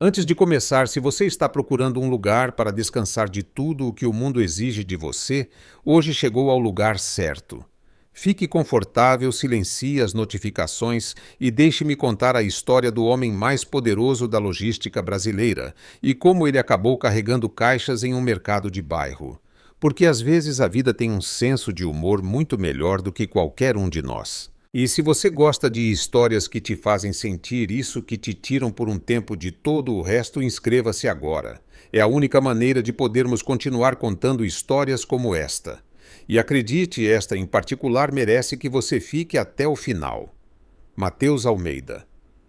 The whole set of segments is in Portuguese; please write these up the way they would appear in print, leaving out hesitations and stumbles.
Antes de começar, se você está procurando um lugar para descansar de tudo o que o mundo exige de você, hoje chegou ao lugar certo. Fique confortável, silencie as notificações e deixe-me contar a história do homem mais poderoso da logística brasileira e como ele acabou carregando caixas em um mercado de bairro. Porque às vezes a vida tem um senso de humor muito melhor do que qualquer um de nós. E se você gosta de histórias que te fazem sentir isso que te tiram por um tempo de todo o resto, inscreva-se agora. É a única maneira de podermos continuar contando histórias como esta. E acredite, esta em particular merece que você fique até o final. Matheus Almeida.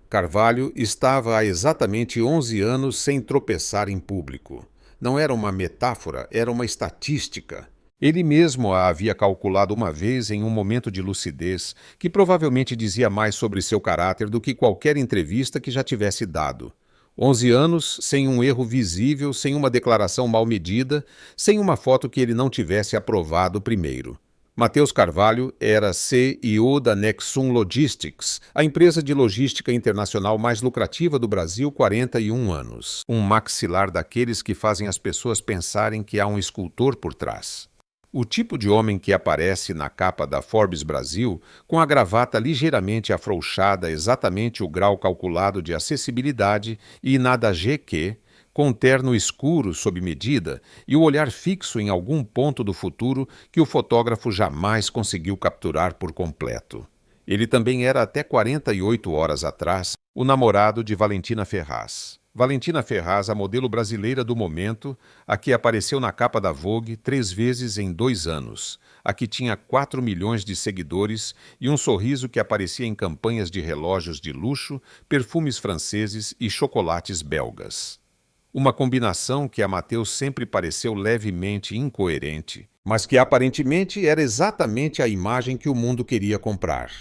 Carvalho estava há exatamente 11 anos sem tropeçar em público. Não era uma metáfora, era uma estatística. Ele mesmo a havia calculado uma vez em um momento de lucidez que provavelmente dizia mais sobre seu caráter do que qualquer entrevista que já tivesse dado. 11 anos sem um erro visível, sem uma declaração mal medida, sem uma foto que ele não tivesse aprovado primeiro. Matheus Carvalho era CEO da Nexum Logistics, a empresa de logística internacional mais lucrativa do Brasil, 41 anos. Um maxilar daqueles que fazem as pessoas pensarem que há um escultor por trás. O tipo de homem que aparece na capa da Forbes Brasil, com a gravata ligeiramente afrouxada, exatamente o grau calculado de acessibilidade e nada GQ, com um terno escuro sob medida e o olhar fixo em algum ponto do futuro que o fotógrafo jamais conseguiu capturar por completo. Ele também era, até 48 horas atrás, o namorado de Valentina Ferraz. Valentina Ferraz, a modelo brasileira do momento, a que apareceu na capa da Vogue 3 vezes em 2 anos, a que tinha 4 milhões de seguidores e um sorriso que aparecia em campanhas de relógios de luxo, perfumes franceses e chocolates belgas. Uma combinação que a Matheus sempre pareceu levemente incoerente, mas que aparentemente era exatamente a imagem que o mundo queria comprar.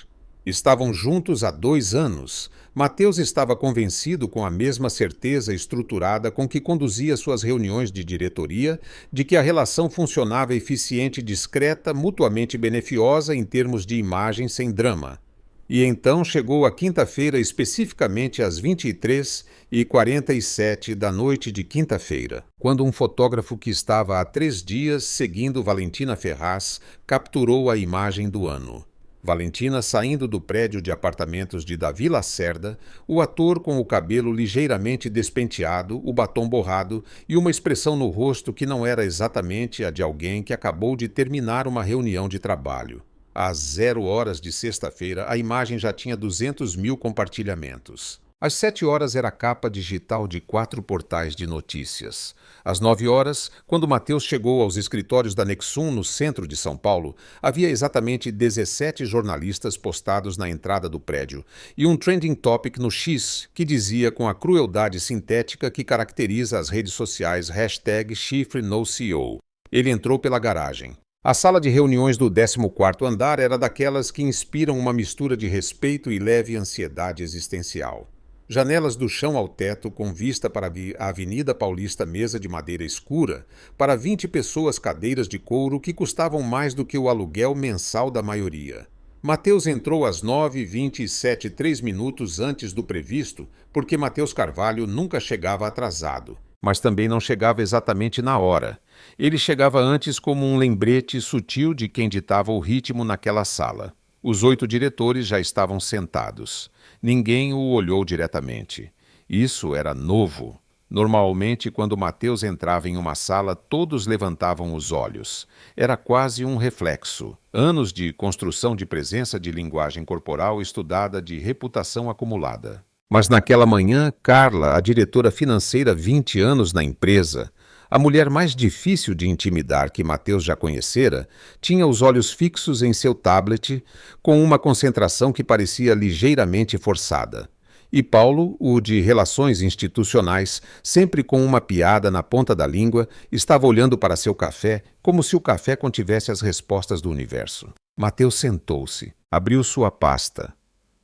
Estavam juntos há 2 anos. Matheus estava convencido, com a mesma certeza estruturada com que conduzia suas reuniões de diretoria, de que a relação funcionava eficiente, discreta, mutuamente beneficiosa em termos de imagem sem drama. E então chegou a quinta-feira, especificamente às 23h47 da noite de quinta-feira, quando um fotógrafo que estava há 3 dias seguindo Valentina Ferraz capturou a imagem do ano. Valentina saindo do prédio de apartamentos de Davi Lacerda, o ator com o cabelo ligeiramente despenteado, o batom borrado e uma expressão no rosto que não era exatamente a de alguém que acabou de terminar uma reunião de trabalho. Às 0 horas de sexta-feira, a imagem já tinha 200 mil compartilhamentos. Às 7 horas era capa digital de 4 portais de notícias. Às 9 horas, quando Matheus chegou aos escritórios da Nexum no centro de São Paulo, havia exatamente 17 jornalistas postados na entrada do prédio e um trending topic no X que dizia, com a crueldade sintética que caracteriza as redes sociais, #ChifreNoCEO. Ele entrou pela garagem. A sala de reuniões do 14º andar era daquelas que inspiram uma mistura de respeito e leve ansiedade existencial. Janelas do chão ao teto, com vista para a Avenida Paulista, mesa de madeira escura, para 20 pessoas, cadeiras de couro que custavam mais do que o aluguel mensal da maioria. Matheus entrou às 9h27, 3 minutos antes do previsto, porque Matheus Carvalho nunca chegava atrasado, mas também não chegava exatamente na hora. Ele chegava antes como um lembrete sutil de quem ditava o ritmo naquela sala. Os 8 diretores já estavam sentados. Ninguém o olhou diretamente. Isso era novo. Normalmente, quando Matheus entrava em uma sala, todos levantavam os olhos. Era quase um reflexo. Anos de construção de presença, de linguagem corporal estudada, de reputação acumulada. Mas naquela manhã, Carla, a diretora financeira, 20 anos na empresa, a mulher mais difícil de intimidar que Matheus já conhecera, tinha os olhos fixos em seu tablet, com uma concentração que parecia ligeiramente forçada. E Paulo, o de relações institucionais, sempre com uma piada na ponta da língua, estava olhando para seu café como se o café contivesse as respostas do universo. Matheus sentou-se, abriu sua pasta.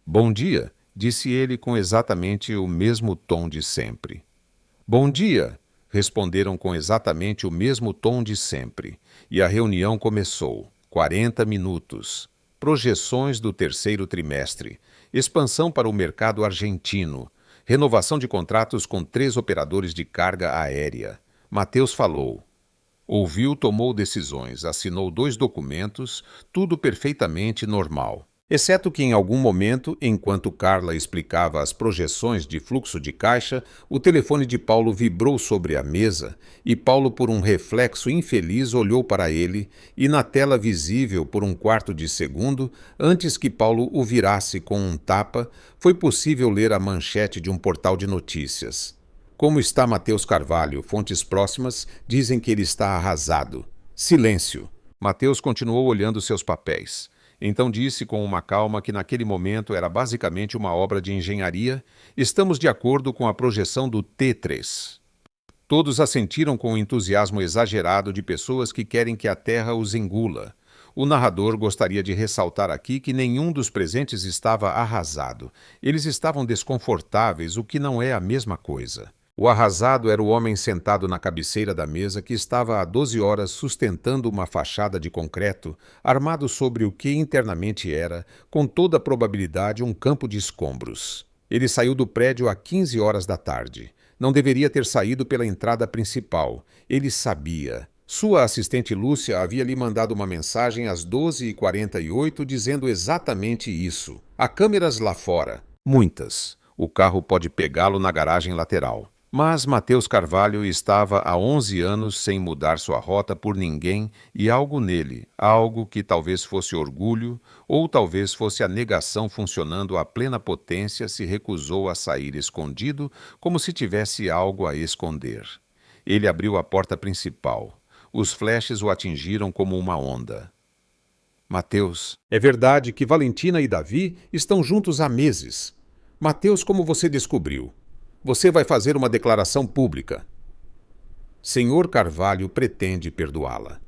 "Bom dia", disse ele com exatamente o mesmo tom de sempre. "Bom dia", responderam com exatamente o mesmo tom de sempre. E a reunião começou. 40 minutos. Projeções do terceiro trimestre. Expansão para o mercado argentino. Renovação de contratos com 3 operadores de carga aérea. Mateus falou. Ouviu, tomou decisões, assinou 2 documentos, tudo perfeitamente normal. Exceto que em algum momento, enquanto Carla explicava as projeções de fluxo de caixa, o telefone de Paulo vibrou sobre a mesa e Paulo, por um reflexo infeliz, olhou para ele e, na tela visível por um quarto de segundo, antes que Paulo o virasse com um tapa, foi possível ler a manchete de um portal de notícias. Como está Mateus Carvalho? Fontes próximas dizem que ele está arrasado. Silêncio. Mateus continuou olhando seus papéis. Então disse com uma calma que naquele momento era basicamente uma obra de engenharia. Estamos de acordo com a projeção do T3. Todos assentiram com o entusiasmo exagerado de pessoas que querem que a Terra os engula. O narrador gostaria de ressaltar aqui que nenhum dos presentes estava arrasado. Eles estavam desconfortáveis, o que não é a mesma coisa. O arrasado era o homem sentado na cabeceira da mesa que estava há 12 horas sustentando uma fachada de concreto, armado sobre o que internamente era, com toda probabilidade, um campo de escombros. Ele saiu do prédio às 15 horas da tarde. Não deveria ter saído pela entrada principal. Ele sabia. Sua assistente Lúcia havia lhe mandado uma mensagem às 12h48 dizendo exatamente isso. Há câmeras lá fora. Muitas. O carro pode pegá-lo na garagem lateral. Mas Mateus Carvalho estava há 11 anos sem mudar sua rota por ninguém e algo nele, algo que talvez fosse orgulho ou talvez fosse a negação funcionando à plena potência, se recusou a sair escondido como se tivesse algo a esconder. Ele abriu a porta principal. Os flashes o atingiram como uma onda. Mateus, é verdade que Valentina e Davi estão juntos há meses. Mateus, como você descobriu? Você vai fazer uma declaração pública. Senhor Carvalho pretende perdoá-la.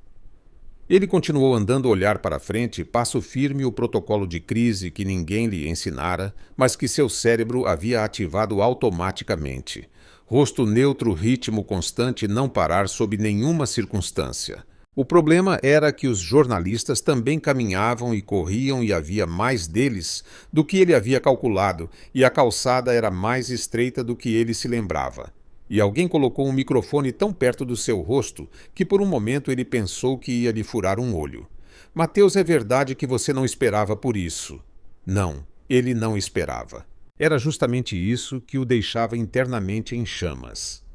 Ele continuou andando a olhar para frente, passo firme o protocolo de crise que ninguém lhe ensinara, mas que seu cérebro havia ativado automaticamente. Rosto neutro, ritmo constante, não parar sob nenhuma circunstância. O problema era que os jornalistas também caminhavam e corriam e havia mais deles do que ele havia calculado, e a calçada era mais estreita do que ele se lembrava. E alguém colocou um microfone tão perto do seu rosto que por um momento ele pensou que ia lhe furar um olho. Mateus, é verdade que você não esperava por isso. Não, ele não esperava. Era justamente isso que o deixava internamente em chamas.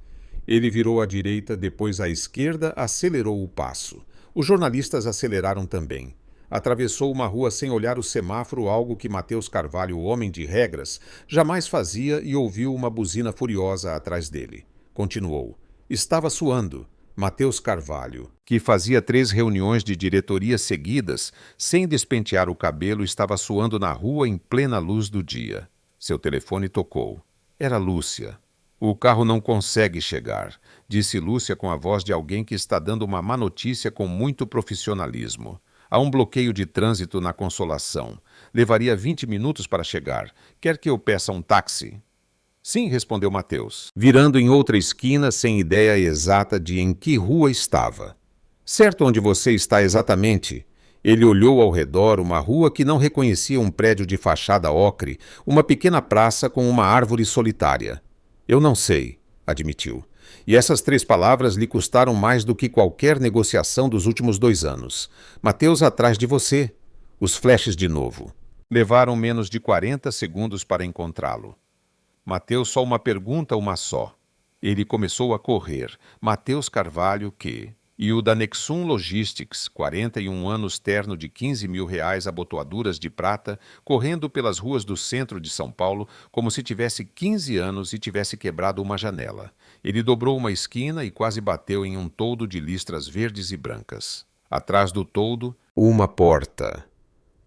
Ele virou à direita, depois à esquerda, acelerou o passo. Os jornalistas aceleraram também. Atravessou uma rua sem olhar o semáforo, algo que Mateus Carvalho, o homem de regras, jamais fazia, e ouviu uma buzina furiosa atrás dele. Continuou. Estava suando. Mateus Carvalho, que fazia 3 reuniões de diretoria seguidas, sem despentear o cabelo, estava suando na rua em plena luz do dia. Seu telefone tocou. Era Lúcia. O carro não consegue chegar, disse Lúcia com a voz de alguém que está dando uma má notícia com muito profissionalismo. Há um bloqueio de trânsito na Consolação. Levaria 20 minutos para chegar. Quer que eu peça um táxi? Sim, respondeu Mateus, virando em outra esquina sem ideia exata de em que rua estava. Certo onde você está exatamente? Ele olhou ao redor, uma rua que não reconhecia um prédio de fachada ocre, uma pequena praça com uma árvore solitária. Eu não sei, admitiu. E essas 3 palavras lhe custaram mais do que qualquer negociação dos últimos 2 anos. Mateus atrás de você. Os flashes de novo. Levaram menos de 40 segundos para encontrá-lo. Mateus, só uma pergunta, uma só. Ele começou a correr. Mateus Carvalho, que... E o da Nexum Logistics, 41 anos, terno de R$15.000, abotoaduras de prata, correndo pelas ruas do centro de São Paulo como se tivesse 15 anos e tivesse quebrado uma janela. Ele dobrou uma esquina e quase bateu em um toldo de listras verdes e brancas. Atrás do toldo, uma porta.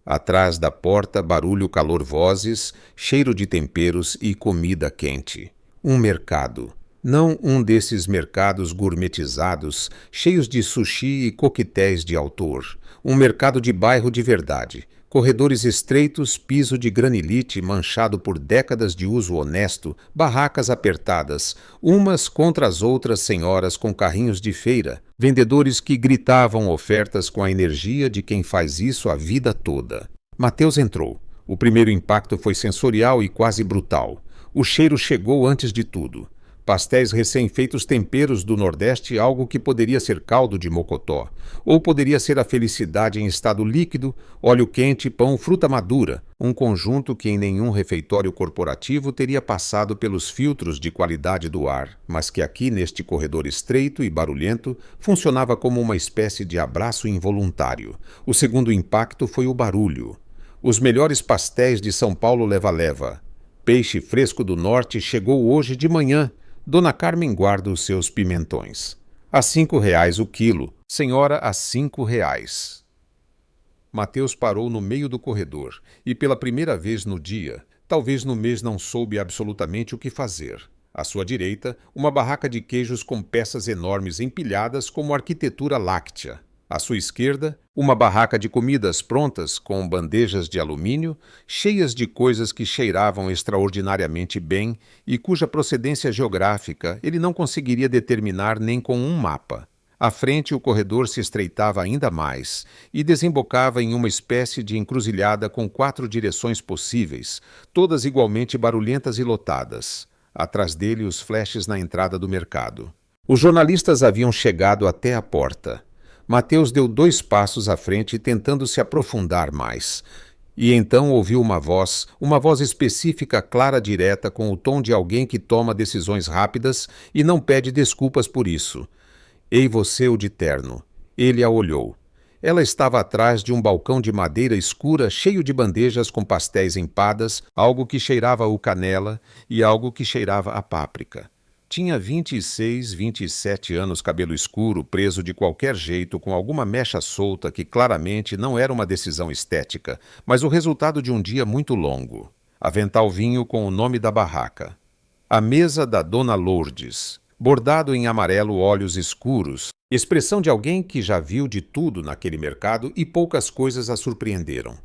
Atrás da porta, barulho, calor, vozes, cheiro de temperos e comida quente. Um mercado. Não um desses mercados gourmetizados, cheios de sushi e coquetéis de autor. Um mercado de bairro de verdade. Corredores estreitos, piso de granilite manchado por décadas de uso honesto, barracas apertadas, umas contra as outras senhoras com carrinhos de feira, vendedores que gritavam ofertas com a energia de quem faz isso a vida toda. Mateus entrou. O primeiro impacto foi sensorial e quase brutal. O cheiro chegou antes de tudo. Pastéis recém-feitos, temperos do Nordeste, algo que poderia ser caldo de mocotó, ou poderia ser a felicidade em estado líquido, óleo quente, pão, fruta madura, um conjunto que em nenhum refeitório corporativo teria passado pelos filtros de qualidade do ar, mas que aqui, neste corredor estreito e barulhento, funcionava como uma espécie de abraço involuntário. O segundo impacto foi o barulho. Os melhores pastéis de São Paulo leva-leva. Peixe fresco do norte chegou hoje de manhã. Dona Carmen guarda os seus pimentões. A R$ 5 o quilo. Senhora, a R$ 5. Mateus parou no meio do corredor e, pela primeira vez no dia, talvez no mês, não soube absolutamente o que fazer. À sua direita, uma barraca de queijos com peças enormes empilhadas como arquitetura láctea. À sua esquerda, uma barraca de comidas prontas com bandejas de alumínio, cheias de coisas que cheiravam extraordinariamente bem e cuja procedência geográfica ele não conseguiria determinar nem com um mapa. À frente, o corredor se estreitava ainda mais e desembocava em uma espécie de encruzilhada com 4 direções possíveis, todas igualmente barulhentas e lotadas. Atrás dele, os flashes na entrada do mercado. Os jornalistas haviam chegado até a porta. Mateus deu 2 passos à frente, tentando se aprofundar mais. E então ouviu uma voz específica, clara, direta, com o tom de alguém que toma decisões rápidas e não pede desculpas por isso. Ei você, o de terno. Ele a olhou. Ela estava atrás de um balcão de madeira escura, cheio de bandejas com pastéis empadas, algo que cheirava o canela e algo que cheirava a páprica. Tinha 26, 27 anos, cabelo escuro, preso de qualquer jeito, com alguma mecha solta que claramente não era uma decisão estética, mas o resultado de um dia muito longo. Avental vinho com o nome da barraca. A mesa da Dona Lourdes, bordado em amarelo, olhos escuros, expressão de alguém que já viu de tudo naquele mercado e poucas coisas a surpreenderam.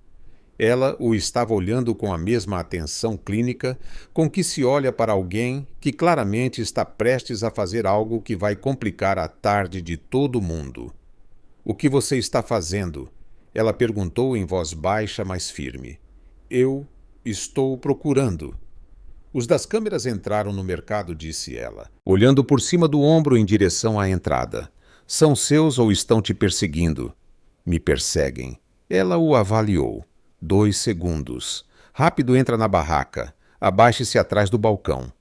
Ela o estava olhando com a mesma atenção clínica com que se olha para alguém que claramente está prestes a fazer algo que vai complicar a tarde de todo mundo. "O que você está fazendo?" Ela perguntou em voz baixa, mas firme. "Eu estou procurando." "Os das câmeras entraram no mercado", disse ela, olhando por cima do ombro em direção à entrada. "São seus ou estão te perseguindo?" "Me perseguem." Ela o avaliou. 2 segundos. "Rápido, entra na barraca. Abaixe-se atrás do balcão."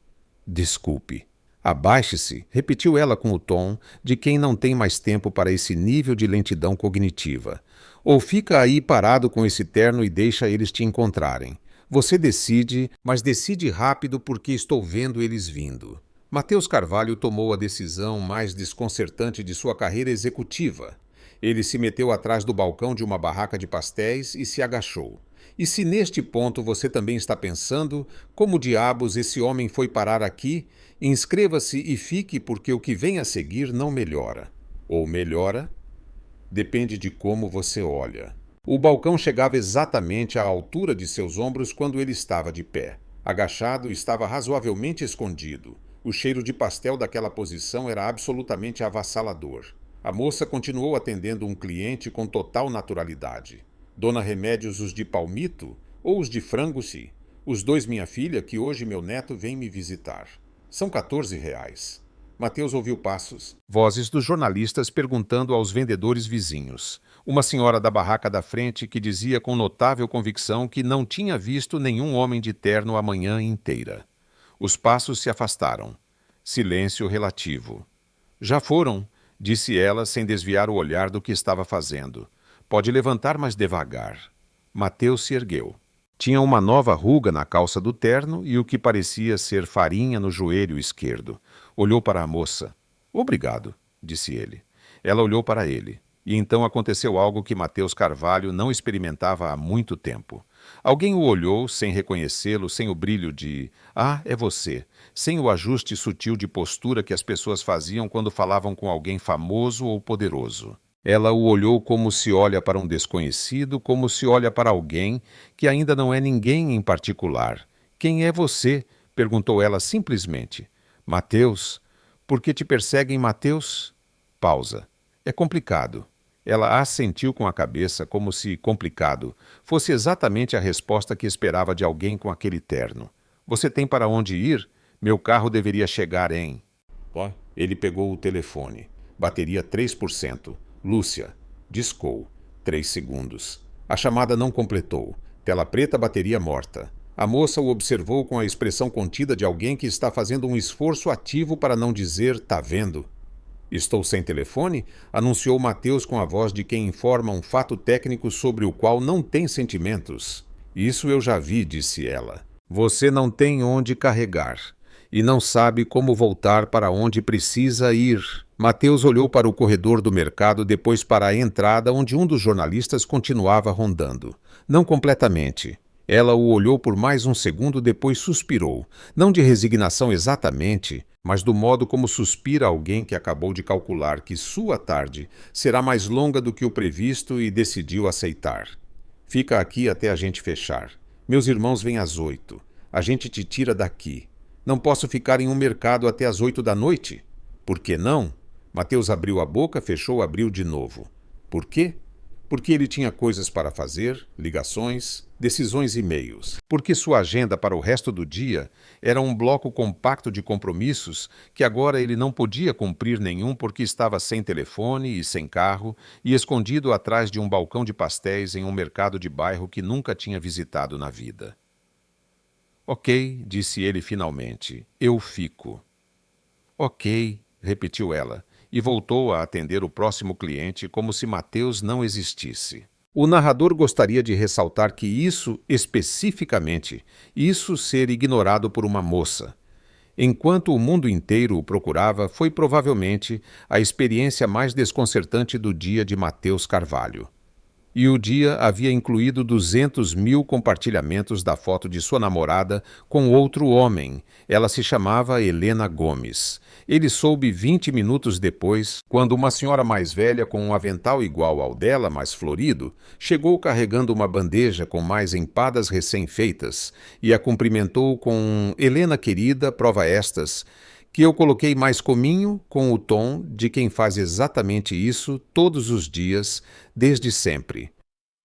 "Desculpe." "Abaixe-se", repetiu ela com o tom de quem não tem mais tempo para esse nível de lentidão cognitiva. "Ou fica aí parado com esse terno e deixa eles te encontrarem. Você decide, mas decide rápido porque estou vendo eles vindo." Mateus Carvalho tomou a decisão mais desconcertante de sua carreira executiva. Ele se meteu atrás do balcão de uma barraca de pastéis e se agachou. E se neste ponto você também está pensando como diabos esse homem foi parar aqui, inscreva-se e fique, porque o que vem a seguir não melhora. Ou melhora? Depende de como você olha. O balcão chegava exatamente à altura de seus ombros quando ele estava de pé. Agachado, estava razoavelmente escondido. O cheiro de pastel daquela posição era absolutamente avassalador. A moça continuou atendendo um cliente com total naturalidade. "Dona Remédios, os de palmito ou os de frango-se? Os 2, minha filha, que hoje meu neto vem me visitar. São R$ 14. Mateus ouviu passos. Vozes dos jornalistas perguntando aos vendedores vizinhos. Uma senhora da barraca da frente que dizia com notável convicção que não tinha visto nenhum homem de terno a manhã inteira. Os passos se afastaram. Silêncio relativo. "Já foram", disse ela sem desviar o olhar do que estava fazendo. "Pode levantar mais devagar." Mateus se ergueu. Tinha uma nova ruga na calça do terno e o que parecia ser farinha no joelho esquerdo. Olhou para a moça. "Obrigado", disse ele. Ela olhou para ele. E então aconteceu algo que Mateus Carvalho não experimentava há muito tempo. Alguém o olhou sem reconhecê-lo, sem o brilho de "Ah, é você", sem o ajuste sutil de postura que as pessoas faziam quando falavam com alguém famoso ou poderoso. Ela o olhou como se olha para um desconhecido, como se olha para alguém que ainda não é ninguém em particular. "Quem é você?", perguntou ela simplesmente. "Mateus. Por que te perseguem, Mateus?" Pausa. "É complicado." Ela assentiu com a cabeça, como se complicado fosse exatamente a resposta que esperava de alguém com aquele terno. Você tem para onde ir? Meu carro deveria chegar em... Ele pegou o telefone. Bateria 3%. Lúcia. Discou. 3 segundos. A chamada não completou. Tela preta, bateria morta. A moça o observou com a expressão contida de alguém que está fazendo um esforço ativo para não dizer "tá vendo". Estou sem telefone? Anunciou Mateus com a voz de quem informa um fato técnico sobre o qual não tem sentimentos. Isso eu já vi, disse ela. Você não tem onde carregar e não sabe como voltar para onde precisa ir. Mateus olhou para o corredor do mercado, depois para a entrada, onde um dos jornalistas continuava rondando. Não completamente. Ela o olhou por mais um segundo, depois suspirou. Não de resignação exatamente, mas do modo como suspira alguém que acabou de calcular que sua tarde será mais longa do que o previsto e decidiu aceitar. Fica aqui até a gente fechar. Meus irmãos vêm às 8. A gente te tira daqui. Não posso ficar em um mercado até às 8 da noite? Por que não? Mateus abriu a boca, fechou, abriu de novo. Por quê? Porque ele tinha coisas para fazer, ligações, decisões e e-mails. Porque sua agenda para o resto do dia era um bloco compacto de compromissos que agora ele não podia cumprir nenhum porque estava sem telefone e sem carro e escondido atrás de um balcão de pastéis em um mercado de bairro que nunca tinha visitado na vida. Ok, disse ele finalmente, eu fico. Ok, repetiu ela, e voltou a atender o próximo cliente como se Mateus não existisse. O narrador gostaria de ressaltar que isso, especificamente, isso ser ignorado por uma moça, enquanto o mundo inteiro o procurava, foi provavelmente a experiência mais desconcertante do dia de Mateus Carvalho. E o dia havia incluído 200.000 compartilhamentos da foto de sua namorada com outro homem. Ela se chamava Helena Gomes. Ele soube 20 minutos depois, quando uma senhora mais velha com um avental igual ao dela, mais florido, chegou carregando uma bandeja com mais empadas recém-feitas e a cumprimentou com "Helena querida, prova estas", que eu coloquei mais cominho com o tom de quem faz exatamente isso todos os dias, desde sempre.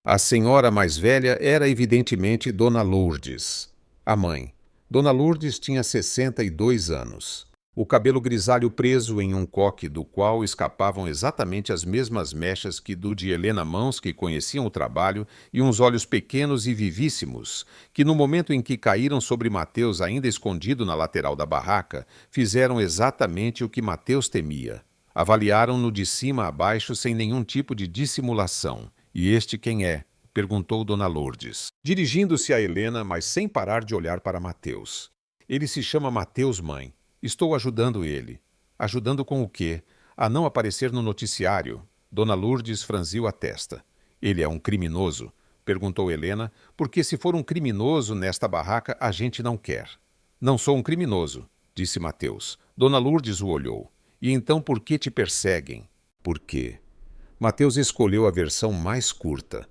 A senhora mais velha era evidentemente Dona Lourdes, a mãe. Dona Lourdes tinha 62 anos. O cabelo grisalho preso em um coque do qual escapavam exatamente as mesmas mechas que do de Helena, mãos que conheciam o trabalho e uns olhos pequenos e vivíssimos, que no momento em que caíram sobre Mateus ainda escondido na lateral da barraca, fizeram exatamente o que Mateus temia. Avaliaram-no de cima a baixo sem nenhum tipo de dissimulação. "E este quem é?", perguntou Dona Lourdes, dirigindo-se a Helena, mas sem parar de olhar para Mateus. "Ele se chama Mateus, mãe. Estou ajudando ele." "Ajudando com o quê?" "A não aparecer no noticiário." Dona Lourdes franziu a testa. "Ele é um criminoso?" perguntou Helena, "porque se for um criminoso nesta barraca, a gente não quer." "Não sou um criminoso", disse Mateus. Dona Lourdes o olhou. "E então por que te perseguem?" "Por quê?" Mateus escolheu a versão mais curta.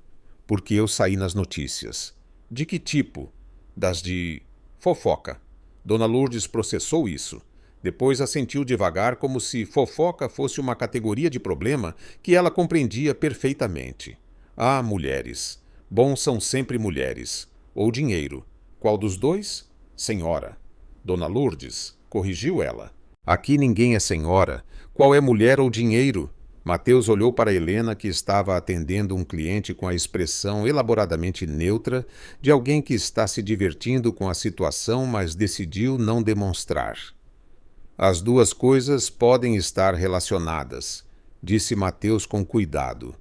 "Porque eu saí nas notícias." "De que tipo?" "Das de fofoca." Dona Lourdes processou isso. Depois assentiu devagar, como se fofoca fosse uma categoria de problema que ela compreendia perfeitamente. "Ah, mulheres. Bom são sempre mulheres. Ou dinheiro. Qual dos dois?" "Senhora." "Dona Lourdes", corrigiu ela. "Aqui ninguém é senhora. Qual é mulher ou dinheiro?" Mateus olhou para Helena, que estava atendendo um cliente com a expressão elaboradamente neutra de alguém que está se divertindo com a situação, mas decidiu não demonstrar. "As duas coisas podem estar relacionadas", disse Mateus com cuidado.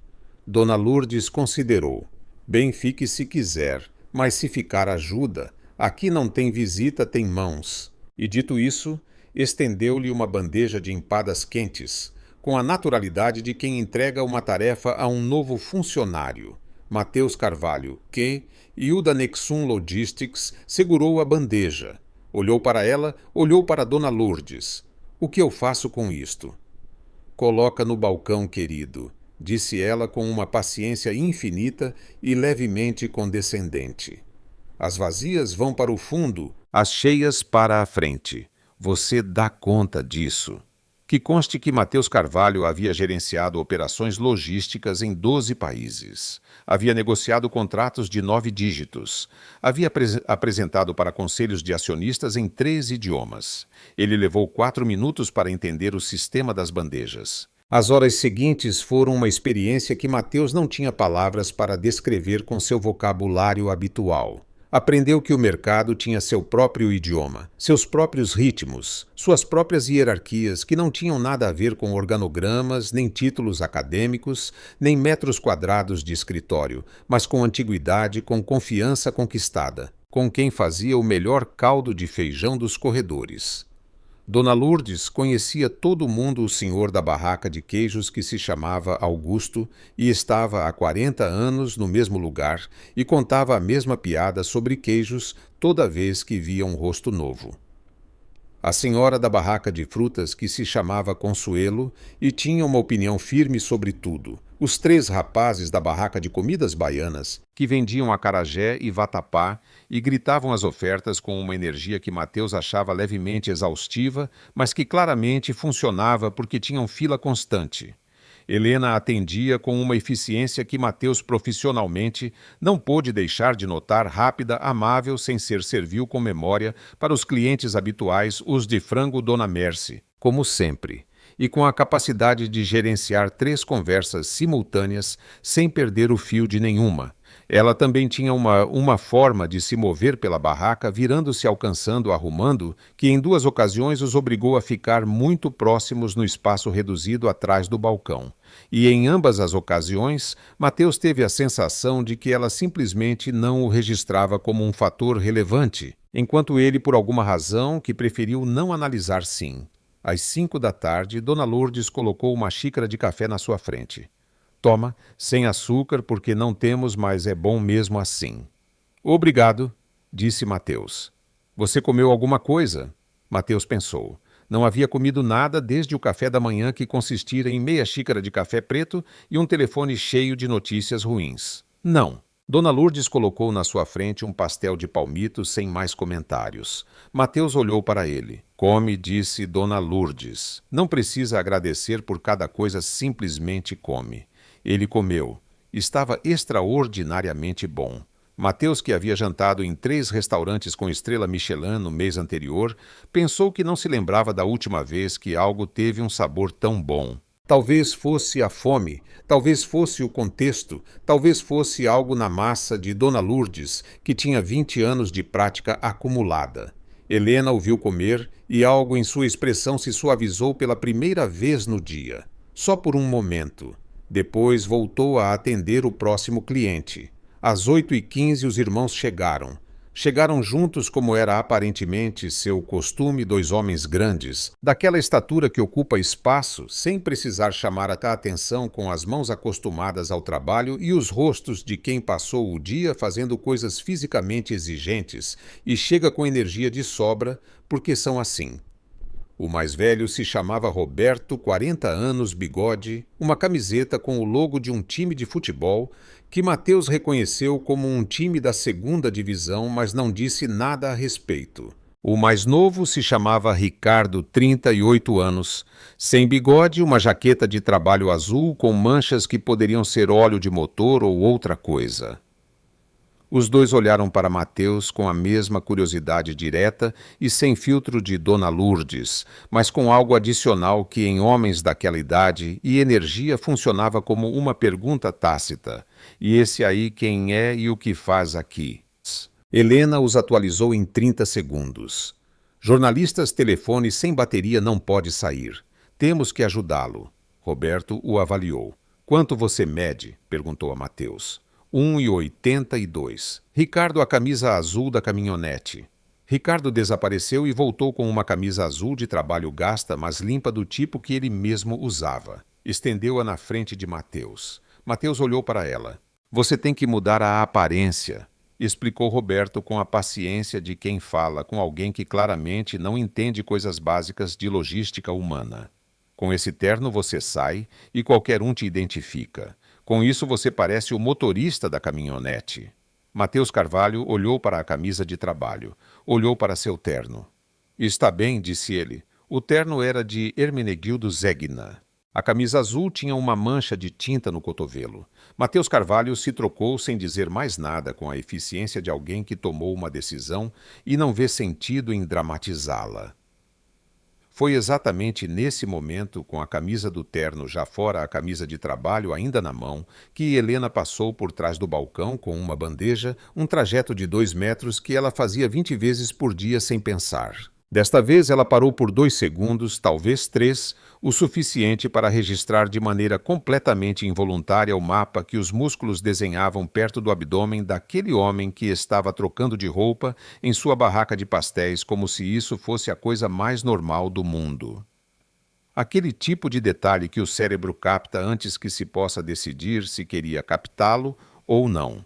Dona Lourdes considerou. "Bem, fique se quiser, mas se ficar ajuda. Aqui não tem visita, tem mãos." E dito isso, estendeu-lhe uma bandeja de empadas quentes, com a naturalidade de quem entrega uma tarefa a um novo funcionário. Mateus Carvalho, que, Iuda Nexum Logistics, segurou a bandeja. Olhou para ela, olhou para Dona Lourdes. "O que eu faço com isto?" "Coloca no balcão, querido", disse ela com uma paciência infinita e levemente condescendente. "As vazias vão para o fundo, as cheias para a frente. Você dá conta disso." Que conste que Matheus Carvalho havia gerenciado operações logísticas em 12 países. Havia negociado contratos de 9 dígitos. Havia apresentado para conselhos de acionistas em 3 idiomas. Ele levou 4 minutos para entender o sistema das bandejas. As horas seguintes foram uma experiência que Matheus não tinha palavras para descrever com seu vocabulário habitual. Aprendeu que o mercado tinha seu próprio idioma, seus próprios ritmos, suas próprias hierarquias que não tinham nada a ver com organogramas, nem títulos acadêmicos, nem metros quadrados de escritório, mas com antiguidade, com confiança conquistada, com quem fazia o melhor caldo de feijão dos corredores. Dona Lourdes conhecia todo mundo o senhor da barraca de queijos que se chamava Augusto e estava há 40 anos no mesmo lugar e contava a mesma piada sobre queijos toda vez que via um rosto novo. A senhora da barraca de frutas que se chamava Consuelo e tinha uma opinião firme sobre tudo. Os 3 rapazes da barraca de comidas baianas, que vendiam acarajé e vatapá e gritavam as ofertas com uma energia que Matheus achava levemente exaustiva, mas que claramente funcionava porque tinham fila constante. Helena atendia com uma eficiência que Matheus profissionalmente não pôde deixar de notar, rápida, amável, sem ser servil com memória para os clientes habituais, os de frango Dona Merce, como sempre, e com a capacidade de gerenciar 3 conversas simultâneas sem perder o fio de nenhuma. Ela também tinha uma forma de se mover pela barraca, virando-se, alcançando, arrumando, que em 2 ocasiões os obrigou a ficar muito próximos no espaço reduzido atrás do balcão. E em ambas as ocasiões, Matheus teve a sensação de que ela simplesmente não o registrava como um fator relevante, enquanto ele, por alguma razão, que preferiu não analisar sim. Às 5 da tarde, Dona Lourdes colocou uma xícara de café na sua frente. Toma, sem açúcar, porque não temos, mas é bom mesmo assim. Obrigado, disse Matheus. Você comeu alguma coisa? Matheus pensou. Não havia comido nada desde o café da manhã, que consistira em meia xícara de café preto e um telefone cheio de notícias ruins. Não. Dona Lourdes colocou na sua frente um pastel de palmito sem mais comentários. Matheus olhou para ele. Come, disse Dona Lourdes. Não precisa agradecer por cada coisa, simplesmente come. Ele comeu. Estava extraordinariamente bom. Matheus, que havia jantado em 3 restaurantes com estrela Michelin no mês anterior, pensou que não se lembrava da última vez que algo teve um sabor tão bom. Talvez fosse a fome, talvez fosse o contexto, talvez fosse algo na massa de Dona Lourdes, que tinha 20 anos de prática acumulada. Helena o viu comer e algo em sua expressão se suavizou pela primeira vez no dia. Só por um momento. Depois voltou a atender o próximo cliente. Às 8h15 os irmãos chegaram. Chegaram juntos, como era aparentemente seu costume, 2 homens grandes, daquela estatura que ocupa espaço, sem precisar chamar a atenção, com as mãos acostumadas ao trabalho e os rostos de quem passou o dia fazendo coisas fisicamente exigentes e chega com energia de sobra, porque são assim. O mais velho se chamava Roberto, 40 anos, bigode, uma camiseta com o logo de um time de futebol, que Matheus reconheceu como um time da 2ª divisão, mas não disse nada a respeito. O mais novo se chamava Ricardo, 38 anos, sem bigode, uma jaqueta de trabalho azul com manchas que poderiam ser óleo de motor ou outra coisa. Os 2 olharam para Matheus com a mesma curiosidade direta e sem filtro de Dona Lourdes, mas com algo adicional que em homens daquela idade e energia funcionava como uma pergunta tácita. E esse aí quem é e o que faz aqui? Helena os atualizou em 30 segundos. Jornalistas, telefone sem bateria não pode sair. Temos que ajudá-lo. Roberto o avaliou. Quanto você mede? Perguntou a Matheus. 1,82. Ricardo, a camisa azul da caminhonete. Ricardo desapareceu e voltou com uma camisa azul de trabalho gasta, mas limpa, do tipo que ele mesmo usava. Estendeu-a na frente de Matheus. Matheus olhou para ela. Você tem que mudar a aparência, explicou Roberto com a paciência de quem fala com alguém que claramente não entende coisas básicas de logística humana. Com esse terno você sai e qualquer um te identifica. Com isso você parece o motorista da caminhonete. Matheus Carvalho olhou para a camisa de trabalho. Olhou para seu terno. Está bem, disse ele. O terno era de Hermenegildo Zegna. A camisa azul tinha uma mancha de tinta no cotovelo. Matheus Carvalho se trocou sem dizer mais nada, com a eficiência de alguém que tomou uma decisão e não vê sentido em dramatizá-la. Foi exatamente nesse momento, com a camisa do terno já fora a camisa de trabalho ainda na mão, que Helena passou por trás do balcão com uma bandeja, um trajeto de 2 metros que ela fazia 20 vezes por dia sem pensar. Desta vez ela parou por 2 segundos, talvez 3, o suficiente para registrar de maneira completamente involuntária o mapa que os músculos desenhavam perto do abdômen daquele homem que estava trocando de roupa em sua barraca de pastéis, como se isso fosse a coisa mais normal do mundo. Aquele tipo de detalhe que o cérebro capta antes que se possa decidir se queria captá-lo ou não.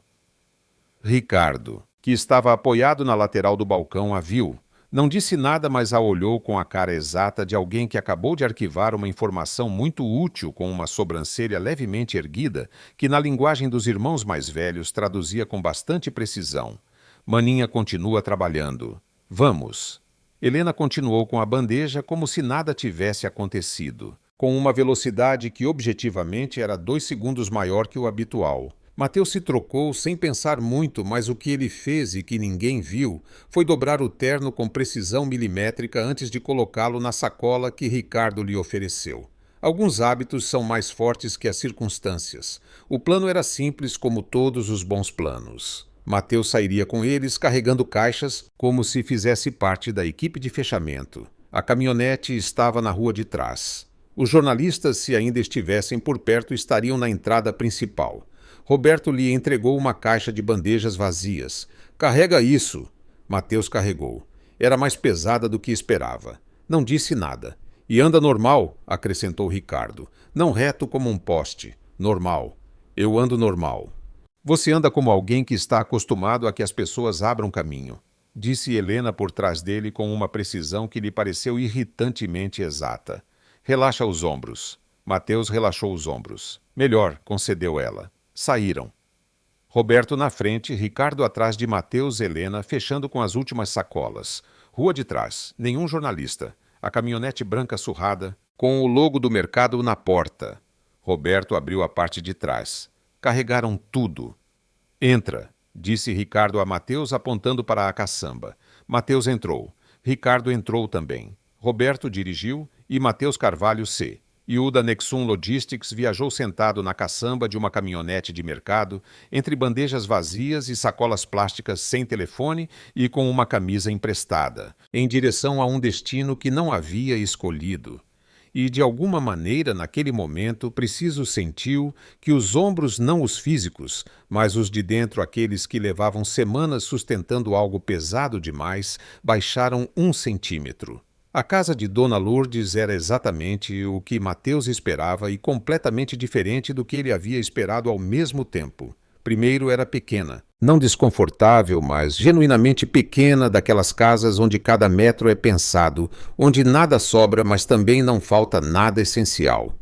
Ricardo, que estava apoiado na lateral do balcão, a viu. Não disse nada, mas a olhou com a cara exata de alguém que acabou de arquivar uma informação muito útil com uma sobrancelha levemente erguida, que na linguagem dos irmãos mais velhos traduzia com bastante precisão. Maninha continua trabalhando. Vamos. Helena continuou com a bandeja como se nada tivesse acontecido, com uma velocidade que objetivamente era 2 segundos maior que o habitual. Matheus se trocou sem pensar muito, mas o que ele fez e que ninguém viu foi dobrar o terno com precisão milimétrica antes de colocá-lo na sacola que Ricardo lhe ofereceu. Alguns hábitos são mais fortes que as circunstâncias. O plano era simples, como todos os bons planos. Matheus sairia com eles carregando caixas como se fizesse parte da equipe de fechamento. A caminhonete estava na rua de trás. Os jornalistas, se ainda estivessem por perto, estariam na entrada principal. Roberto lhe entregou uma caixa de bandejas vazias. "Carrega isso." Matheus carregou. Era mais pesada do que esperava. Não disse nada. "E anda normal", acrescentou Ricardo. "Não reto como um poste. Normal. Eu ando normal." "Você anda como alguém que está acostumado a que as pessoas abram caminho", disse Helena por trás dele com uma precisão que lhe pareceu irritantemente exata. "Relaxa os ombros." Matheus relaxou os ombros. "Melhor", concedeu ela. Saíram. Roberto na frente, Ricardo atrás de Matheus e Helena, fechando com as últimas sacolas. Rua de trás, nenhum jornalista. A caminhonete branca surrada, com o logo do mercado na porta. Roberto abriu a parte de trás. Carregaram tudo. "Entra", disse Ricardo a Matheus, apontando para a caçamba. Matheus entrou. Ricardo entrou também. Roberto dirigiu e Matheus Carvalho C. E o da Nexum Logistics viajou sentado na caçamba de uma caminhonete de mercado, entre bandejas vazias e sacolas plásticas sem telefone e com uma camisa emprestada, em direção a um destino que não havia escolhido. E, de alguma maneira, naquele momento, Preciso sentiu que os ombros, não os físicos, mas os de dentro, aqueles que levavam semanas sustentando algo pesado demais, baixaram 1 centímetro. A casa de Dona Lourdes era exatamente o que Matheus esperava e completamente diferente do que ele havia esperado ao mesmo tempo. Primeiro, era pequena. Não desconfortável, mas genuinamente pequena, daquelas casas onde cada metro é pensado, onde nada sobra, mas também não falta nada essencial.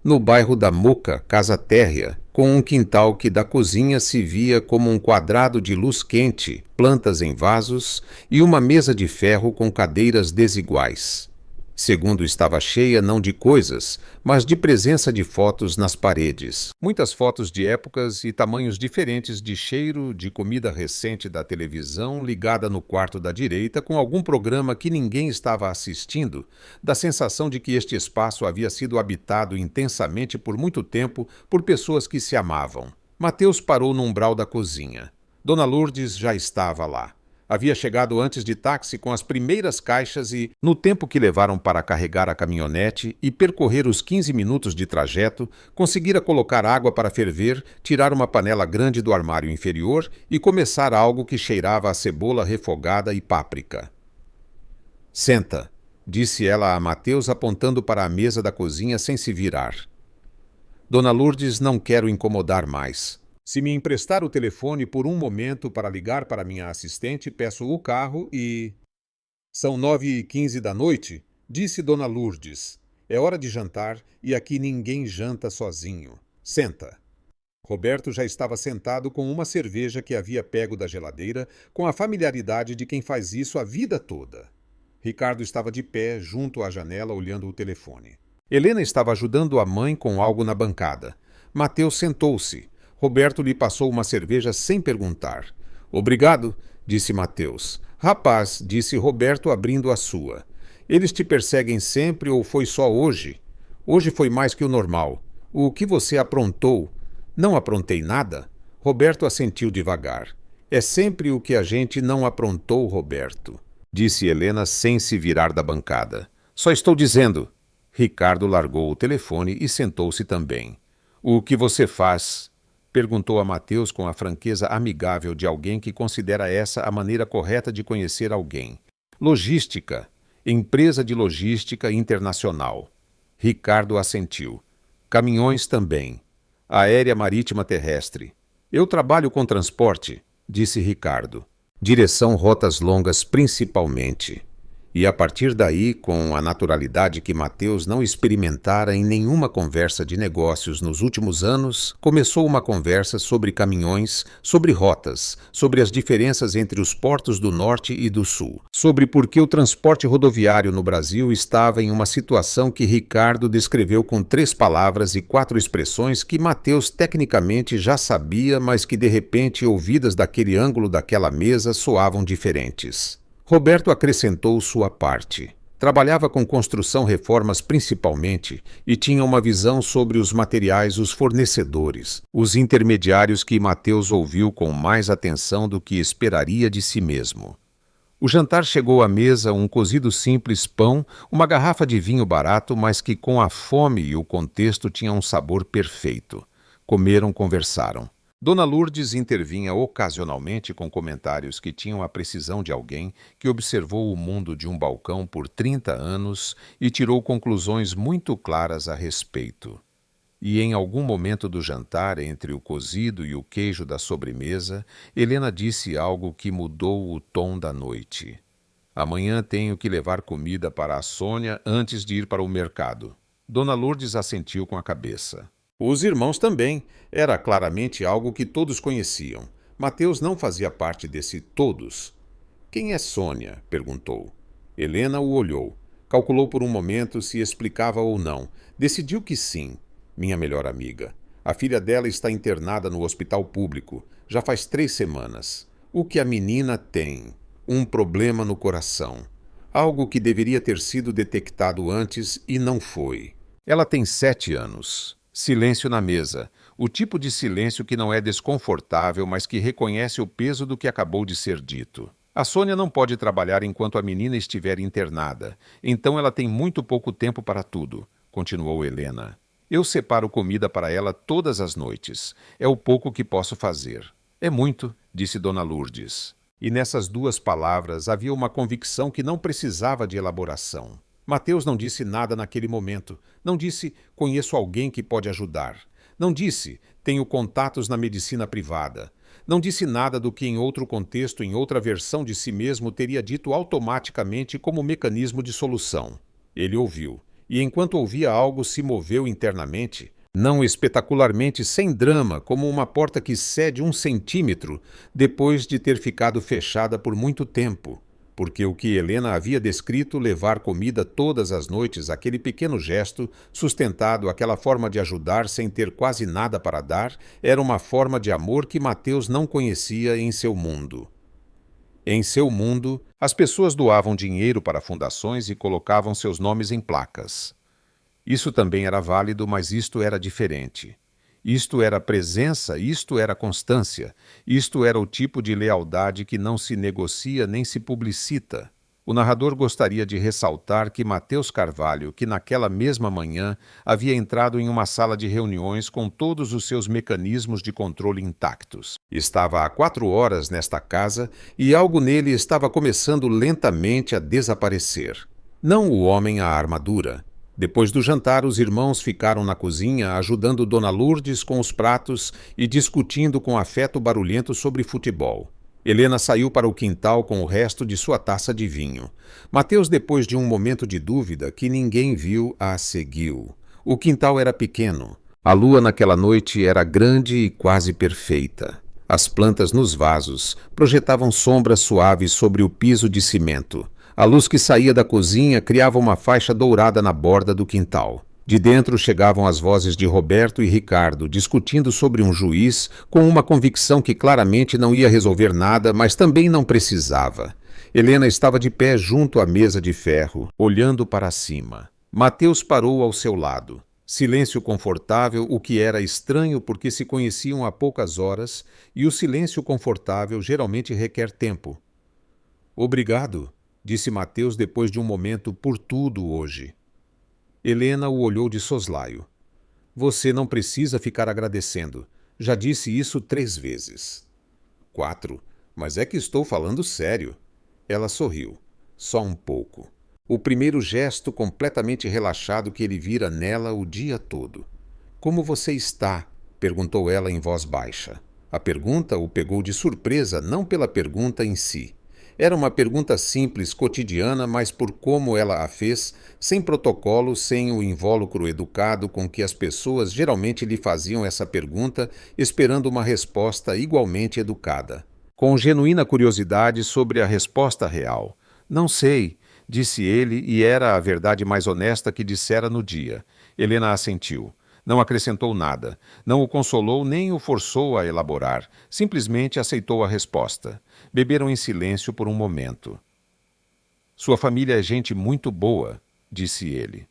No bairro da Moca, casa térrea, com um quintal que da cozinha se via como um quadrado de luz quente, plantas em vasos e uma mesa de ferro com cadeiras desiguais. Segundo, estava cheia não de coisas, mas de presença de fotos nas paredes. Muitas fotos de épocas e tamanhos diferentes, de cheiro, de comida recente da televisão ligada no quarto da direita com algum programa que ninguém estava assistindo, da sensação de que este espaço havia sido habitado intensamente por muito tempo por pessoas que se amavam. Matheus parou no umbral da cozinha. Dona Lourdes já estava lá. Havia chegado antes de táxi com as primeiras caixas e, no tempo que levaram para carregar a caminhonete e percorrer os 15 minutos de trajeto, conseguira colocar água para ferver, tirar uma panela grande do armário inferior e começar algo que cheirava a cebola refogada e páprica. "Senta", disse ela a Matheus, apontando para a mesa da cozinha sem se virar. "Dona Lourdes, não quero incomodar mais. Se me emprestar o telefone por um momento para ligar para minha assistente, peço o carro e..." "São 9h15 da noite", disse Dona Lourdes. "É hora de jantar e aqui ninguém janta sozinho. Senta." Roberto já estava sentado com uma cerveja que havia pego da geladeira, com a familiaridade de quem faz isso a vida toda. Ricardo estava de pé, junto à janela, olhando o telefone. Helena estava ajudando a mãe com algo na bancada. Mateus sentou-se. Roberto lhe passou uma cerveja sem perguntar. Obrigado, disse Mateus. Rapaz, disse Roberto, abrindo a sua. Eles te perseguem sempre ou foi só hoje? Hoje foi mais que o normal. O que você aprontou? Não aprontei nada? Roberto assentiu devagar. É sempre o que a gente não aprontou, Roberto, disse Helena sem se virar da bancada. Só estou dizendo. Ricardo largou o telefone e sentou-se também. O que você faz? Perguntou a Mateus com a franqueza amigável de alguém que considera essa a maneira correta de conhecer alguém. Logística. Empresa de logística internacional. Ricardo assentiu. Caminhões também. Aérea marítima terrestre. Eu trabalho com transporte, disse Ricardo. Direção rotas longas principalmente. E a partir daí, com a naturalidade que Mateus não experimentara em nenhuma conversa de negócios nos últimos anos, começou uma conversa sobre caminhões, sobre rotas, sobre as diferenças entre os portos do Norte e do Sul, sobre por que o transporte rodoviário no Brasil estava em uma situação que Ricardo descreveu com 3 palavras e 4 expressões que Mateus tecnicamente já sabia, mas que de repente, ouvidas daquele ângulo daquela mesa, soavam diferentes. Roberto acrescentou sua parte. Trabalhava com construção-reformas principalmente e tinha uma visão sobre os materiais, os fornecedores, os intermediários que Mateus ouviu com mais atenção do que esperaria de si mesmo. O jantar chegou à mesa um cozido simples pão, uma garrafa de vinho barato, mas que com a fome e o contexto tinha um sabor perfeito. Comeram, conversaram. Dona Lourdes intervinha ocasionalmente com comentários que tinham a precisão de alguém que observou o mundo de um balcão por 30 anos e tirou conclusões muito claras a respeito. E em algum momento do jantar, entre o cozido e o queijo da sobremesa, Helena disse algo que mudou o tom da noite. Amanhã tenho que levar comida para a Sônia antes de ir para o mercado. Dona Lourdes assentiu com a cabeça. Os irmãos também. Era claramente algo que todos conheciam. Mateus não fazia parte desse todos. Quem é Sônia? Perguntou. Helena o olhou. Calculou por um momento se explicava ou não. Decidiu que sim. Minha melhor amiga. A filha dela está internada no hospital público. Já faz 3 semanas. O que a menina tem? Um problema no coração. Algo que deveria ter sido detectado antes e não foi. Ela tem 7 anos. Silêncio na mesa. O tipo de silêncio que não é desconfortável, mas que reconhece o peso do que acabou de ser dito. A Sônia não pode trabalhar enquanto a menina estiver internada. Então ela tem muito pouco tempo para tudo, continuou Helena. Eu separo comida para ela todas as noites. É o pouco que posso fazer. É muito, disse Dona Lourdes. E nessas 2 palavras havia uma convicção que não precisava de elaboração. Mateus não disse nada naquele momento. Não disse, conheço alguém que pode ajudar. Não disse, tenho contatos na medicina privada. Não disse nada do que em outro contexto, em outra versão de si mesmo, teria dito automaticamente como mecanismo de solução. Ele ouviu, e enquanto ouvia algo se moveu internamente, não espetacularmente, sem drama, como uma porta que cede 1 centímetro depois de ter ficado fechada por muito tempo. Porque o que Helena havia descrito, levar comida todas as noites, aquele pequeno gesto, sustentado, aquela forma de ajudar sem ter quase nada para dar, era uma forma de amor que Mateus não conhecia em seu mundo. Em seu mundo, as pessoas doavam dinheiro para fundações e colocavam seus nomes em placas. Isso também era válido, mas isto era diferente. Isto era presença, isto era constância, isto era o tipo de lealdade que não se negocia nem se publicita. O narrador gostaria de ressaltar que Mateus Carvalho, que naquela mesma manhã havia entrado em uma sala de reuniões com todos os seus mecanismos de controle intactos. Estava há 4 horas nesta casa e algo nele estava começando lentamente a desaparecer. Não o homem à armadura. Depois do jantar, os irmãos ficaram na cozinha ajudando Dona Lourdes com os pratos e discutindo com afeto barulhento sobre futebol. Helena saiu para o quintal com o resto de sua taça de vinho. Mateus, depois de um momento de dúvida que ninguém viu, a seguiu. O quintal era pequeno. A lua naquela noite era grande e quase perfeita. As plantas nos vasos projetavam sombras suaves sobre o piso de cimento. A luz que saía da cozinha criava uma faixa dourada na borda do quintal. De dentro chegavam as vozes de Roberto e Ricardo, discutindo sobre um juiz, com uma convicção que claramente não ia resolver nada, mas também não precisava. Helena estava de pé junto à mesa de ferro, olhando para cima. Mateus parou ao seu lado. Silêncio confortável, o que era estranho porque se conheciam há poucas horas, e o silêncio confortável geralmente requer tempo. Obrigado, disse Mateus depois de um momento, por tudo hoje. Helena o olhou de soslaio. Você não precisa ficar agradecendo. Já disse isso 3 vezes. 4. Mas é que estou falando sério. Ela sorriu. Só um pouco. O primeiro gesto completamente relaxado que ele vira nela o dia todo. Como você está? Perguntou ela em voz baixa. A pergunta o pegou de surpresa, não pela pergunta em si. Era uma pergunta simples, cotidiana, mas por como ela a fez, sem protocolo, sem o invólucro educado com que as pessoas geralmente lhe faziam essa pergunta, esperando uma resposta igualmente educada. Com genuína curiosidade sobre a resposta real. Não sei, disse ele, e era a verdade mais honesta que dissera no dia. Helena assentiu. Não acrescentou nada, não o consolou nem o forçou a elaborar, simplesmente aceitou a resposta. Beberam em silêncio por um momento. Sua família é gente muito boa, disse ele.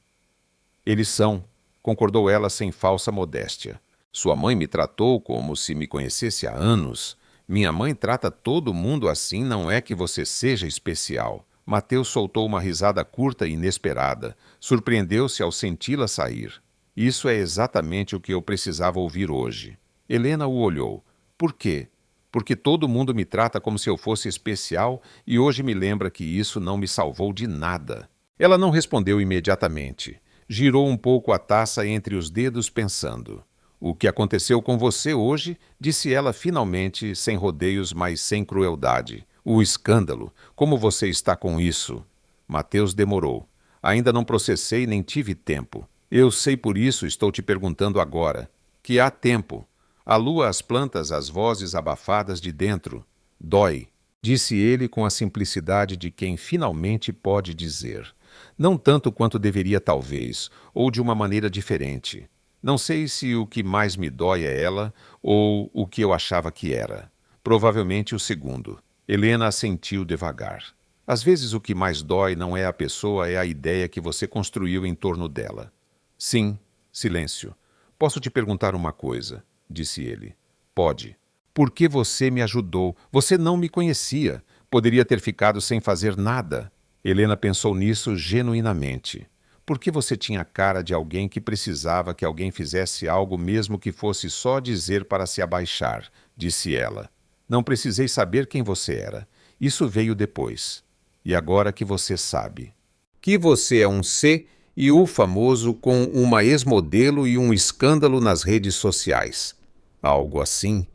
Eles são, concordou ela sem falsa modéstia. Sua mãe me tratou como se me conhecesse há anos. Minha mãe trata todo mundo assim, não é que você seja especial. Mateus soltou uma risada curta e inesperada. Surpreendeu-se ao senti-la sair. Isso é exatamente o que eu precisava ouvir hoje. Helena o olhou. Por quê? Porque todo mundo me trata como se eu fosse especial e hoje me lembra que isso não me salvou de nada. Ela não respondeu imediatamente. Girou um pouco a taça entre os dedos pensando. O que aconteceu com você hoje, disse ela finalmente, sem rodeios, mas sem crueldade. O escândalo. Como você está com isso? Mateus demorou. Ainda não processei nem tive tempo. Eu sei por isso estou te perguntando agora. Que há tempo. A lua, as plantas, as vozes abafadas de dentro. Dói, disse ele com a simplicidade de quem finalmente pode dizer. Não tanto quanto deveria talvez, ou de uma maneira diferente. Não sei se o que mais me dói é ela, ou o que eu achava que era. Provavelmente o segundo. Helena assentiu devagar. Às vezes o que mais dói não é a pessoa, é a ideia que você construiu em torno dela. Sim, silêncio. Posso te perguntar uma coisa, disse ele. Pode. Por que você me ajudou? Você não me conhecia. Poderia ter ficado sem fazer nada. Helena pensou nisso genuinamente. Por que você tinha a cara de alguém que precisava que alguém fizesse algo mesmo que fosse só dizer para se abaixar, disse ela. Não precisei saber quem você era. Isso veio depois. E agora que você sabe. Que você é um C e o famoso com uma ex-modelo e um escândalo nas redes sociais. Algo assim.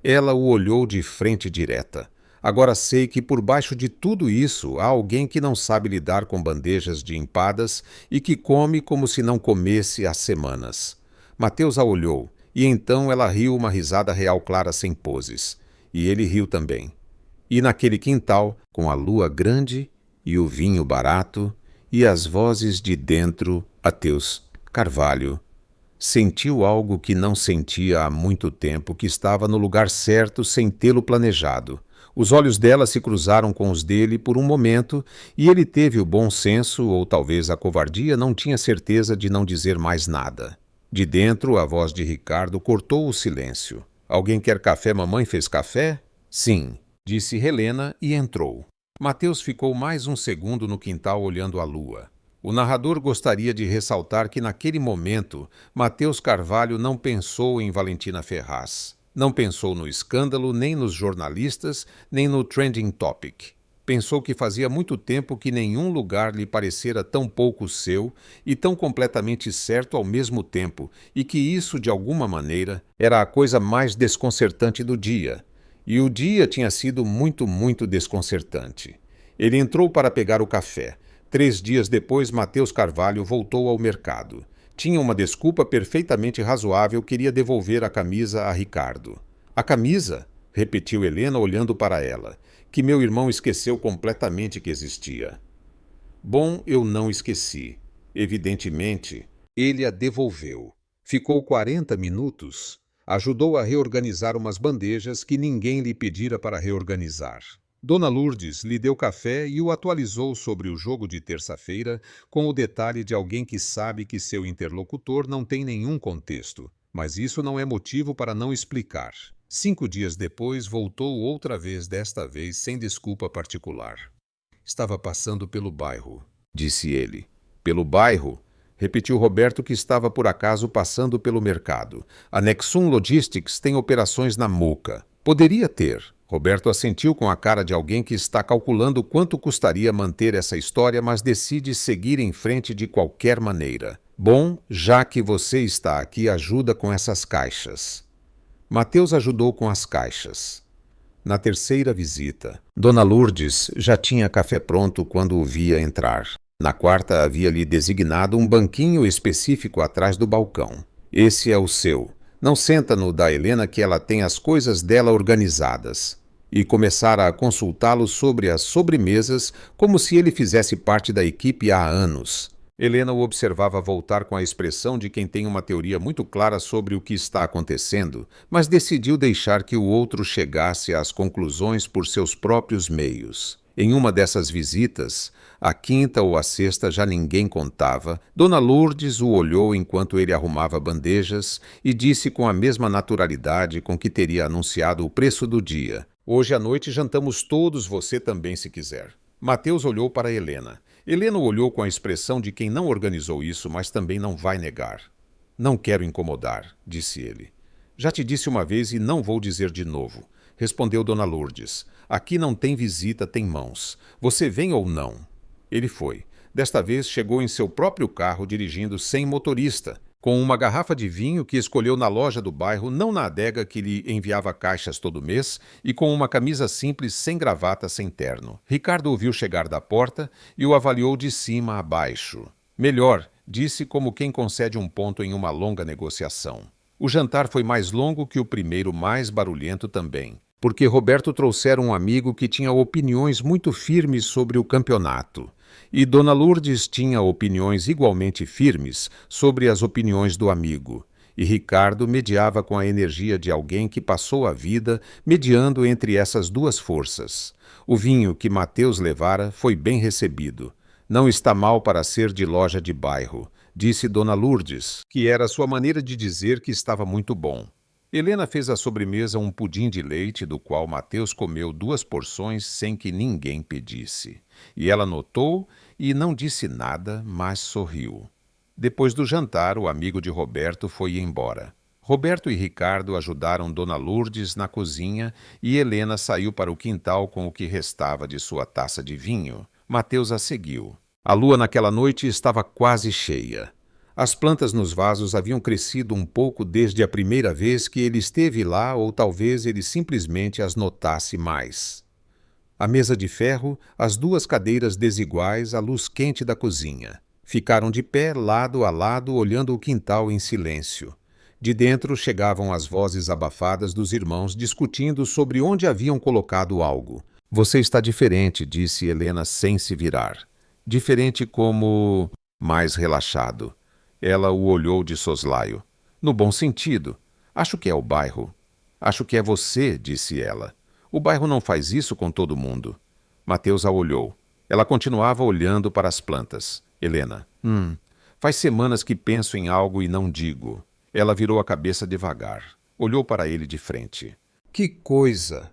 Ela o olhou de frente direta. Agora sei que por baixo de tudo isso há alguém que não sabe lidar com bandejas de empadas e que come como se não comesse há semanas. Mateus a olhou, e então ela riu uma risada real clara sem poses. E ele riu também. E naquele quintal, com a lua grande e o vinho barato, e as vozes de dentro, Mateus Carvalho sentiu algo que não sentia há muito tempo, que estava no lugar certo sem tê-lo planejado. Os olhos dela se cruzaram com os dele por um momento e ele teve o bom senso, ou talvez a covardia, não tinha certeza de não dizer mais nada. De dentro, a voz de Ricardo cortou o silêncio. Alguém quer café? Mamãe fez café? Sim, disse Helena e entrou. Mateus ficou mais um segundo no quintal olhando a lua. O narrador gostaria de ressaltar que naquele momento, Mateus Carvalho não pensou em Valentina Ferraz. Não pensou no escândalo, nem nos jornalistas, nem no trending topic. Pensou que fazia muito tempo que nenhum lugar lhe parecera tão pouco seu e tão completamente certo ao mesmo tempo, e que isso, de alguma maneira, era a coisa mais desconcertante do dia. E o dia tinha sido muito, muito desconcertante. Ele entrou para pegar o café. 3 dias depois, Mateus Carvalho voltou ao mercado. Tinha uma desculpa perfeitamente razoável, queria devolver a camisa a Ricardo. A camisa? Repetiu Helena, olhando para ela, que meu irmão esqueceu completamente que existia. Bom, eu não esqueci. Evidentemente, ele a devolveu. Ficou 40 minutos. Ajudou a reorganizar umas bandejas que ninguém lhe pedira para reorganizar. Dona Lourdes lhe deu café e o atualizou sobre o jogo de terça-feira, com o detalhe de alguém que sabe que seu interlocutor não tem nenhum contexto. Mas isso não é motivo para não explicar. 5 dias depois, voltou outra vez, desta vez sem desculpa particular. Estava passando pelo bairro, disse ele. Pelo bairro? Repetiu Roberto, que estava por acaso passando pelo mercado. A Nexum Logistics tem operações na Moca. Poderia ter. Roberto assentiu com a cara de alguém que está calculando quanto custaria manter essa história, mas decide seguir em frente de qualquer maneira. Bom, já que você está aqui, ajuda com essas caixas. Mateus ajudou com as caixas. Na terceira visita, Dona Lourdes já tinha café pronto quando o via entrar. Na quarta, havia-lhe designado um banquinho específico atrás do balcão. Esse é o seu. Não senta no da Helena, que ela tem as coisas dela organizadas. E começara a consultá-lo sobre as sobremesas, como se ele fizesse parte da equipe há anos. Helena o observava voltar com a expressão de quem tem uma teoria muito clara sobre o que está acontecendo, mas decidiu deixar que o outro chegasse às conclusões por seus próprios meios. Em uma dessas visitas, a quinta ou a sexta já ninguém contava, Dona Lourdes o olhou enquanto ele arrumava bandejas e disse com a mesma naturalidade com que teria anunciado o preço do dia: "Hoje à noite jantamos todos, você também se quiser." Mateus olhou para Helena. Helena o olhou com a expressão de quem não organizou isso, mas também não vai negar. "Não quero incomodar", disse ele. "Já te disse uma vez e não vou dizer de novo", respondeu Dona Lourdes. "Aqui não tem visita, tem mãos. Você vem ou não?" Ele foi. Desta vez chegou em seu próprio carro, dirigindo sem motorista, com uma garrafa de vinho que escolheu na loja do bairro, não na adega que lhe enviava caixas todo mês, e com uma camisa simples, sem gravata, sem terno. Ricardo o viu chegar da porta e o avaliou de cima a baixo. "Melhor", disse, como quem concede um ponto em uma longa negociação. O jantar foi mais longo que o primeiro, mais barulhento também, porque Roberto trouxera um amigo que tinha opiniões muito firmes sobre o campeonato. E Dona Lourdes tinha opiniões igualmente firmes sobre as opiniões do amigo. E Ricardo mediava com a energia de alguém que passou a vida mediando entre essas duas forças. O vinho que Mateus levara foi bem recebido. "Não está mal para ser de loja de bairro", disse Dona Lourdes, que era sua maneira de dizer que estava muito bom. Helena fez à sobremesa um pudim de leite, do qual Mateus comeu 2 porções sem que ninguém pedisse. E ela notou e não disse nada, mas sorriu. Depois do jantar, o amigo de Roberto foi embora. Roberto e Ricardo ajudaram Dona Lourdes na cozinha e Helena saiu para o quintal com o que restava de sua taça de vinho. Mateus a seguiu. A lua naquela noite estava quase cheia. As plantas nos vasos haviam crescido um pouco desde a primeira vez que ele esteve lá, ou talvez ele simplesmente as notasse mais. A mesa de ferro, as 2 cadeiras desiguais, a luz quente da cozinha. Ficaram de pé, lado a lado, olhando o quintal em silêncio. De dentro chegavam as vozes abafadas dos irmãos discutindo sobre onde haviam colocado algo. "Você está diferente", disse Helena sem se virar. "Diferente como..." mais relaxado. Ela o olhou de soslaio. "No bom sentido. Acho que é o bairro." "Acho que é você", disse ela. "O bairro não faz isso com todo mundo." Mateus a olhou. Ela continuava olhando para as plantas. Helena: Faz semanas que penso em algo e não digo." Ela virou a cabeça devagar. Olhou para ele de frente. "Que coisa!"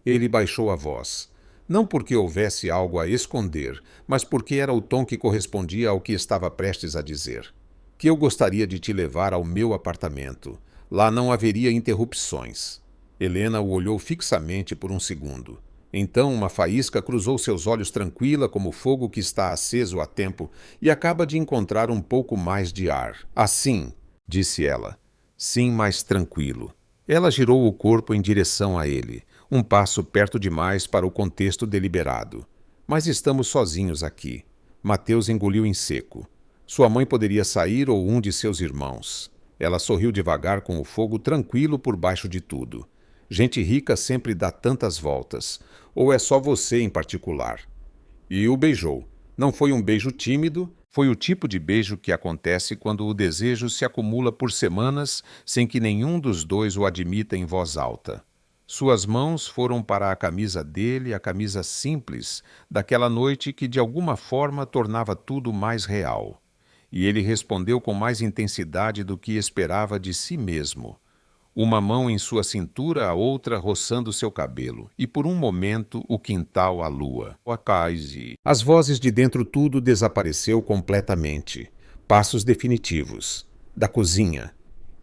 Ele baixou a voz. Não porque houvesse algo a esconder, mas porque era o tom que correspondia ao que estava prestes a dizer. "Que eu gostaria de te levar ao meu apartamento. Lá não haveria interrupções." Helena o olhou fixamente por um segundo. Então uma faísca cruzou seus olhos, tranquila como fogo que está aceso há tempo e acaba de encontrar um pouco mais de ar. "Assim", disse ela. "Sim, mais tranquilo." Ela girou o corpo em direção a ele, um passo perto demais para o contexto deliberado. "Mas estamos sozinhos aqui." Mateus engoliu em seco. Sua mãe poderia sair ou um de seus irmãos. Ela sorriu devagar com o fogo tranquilo por baixo de tudo. "Gente rica sempre dá tantas voltas. Ou é só você em particular?" E o beijou. Não foi um beijo tímido, foi o tipo de beijo que acontece quando o desejo se acumula por semanas sem que nenhum dos dois o admita em voz alta. Suas mãos foram para a camisa dele, a camisa simples, daquela noite que de alguma forma tornava tudo mais real. E ele respondeu com mais intensidade do que esperava de si mesmo. Uma mão em sua cintura, a outra roçando seu cabelo, e por um momento o quintal, a lua. As vozes de dentro tudo desapareceu completamente. Passos definitivos. Da cozinha.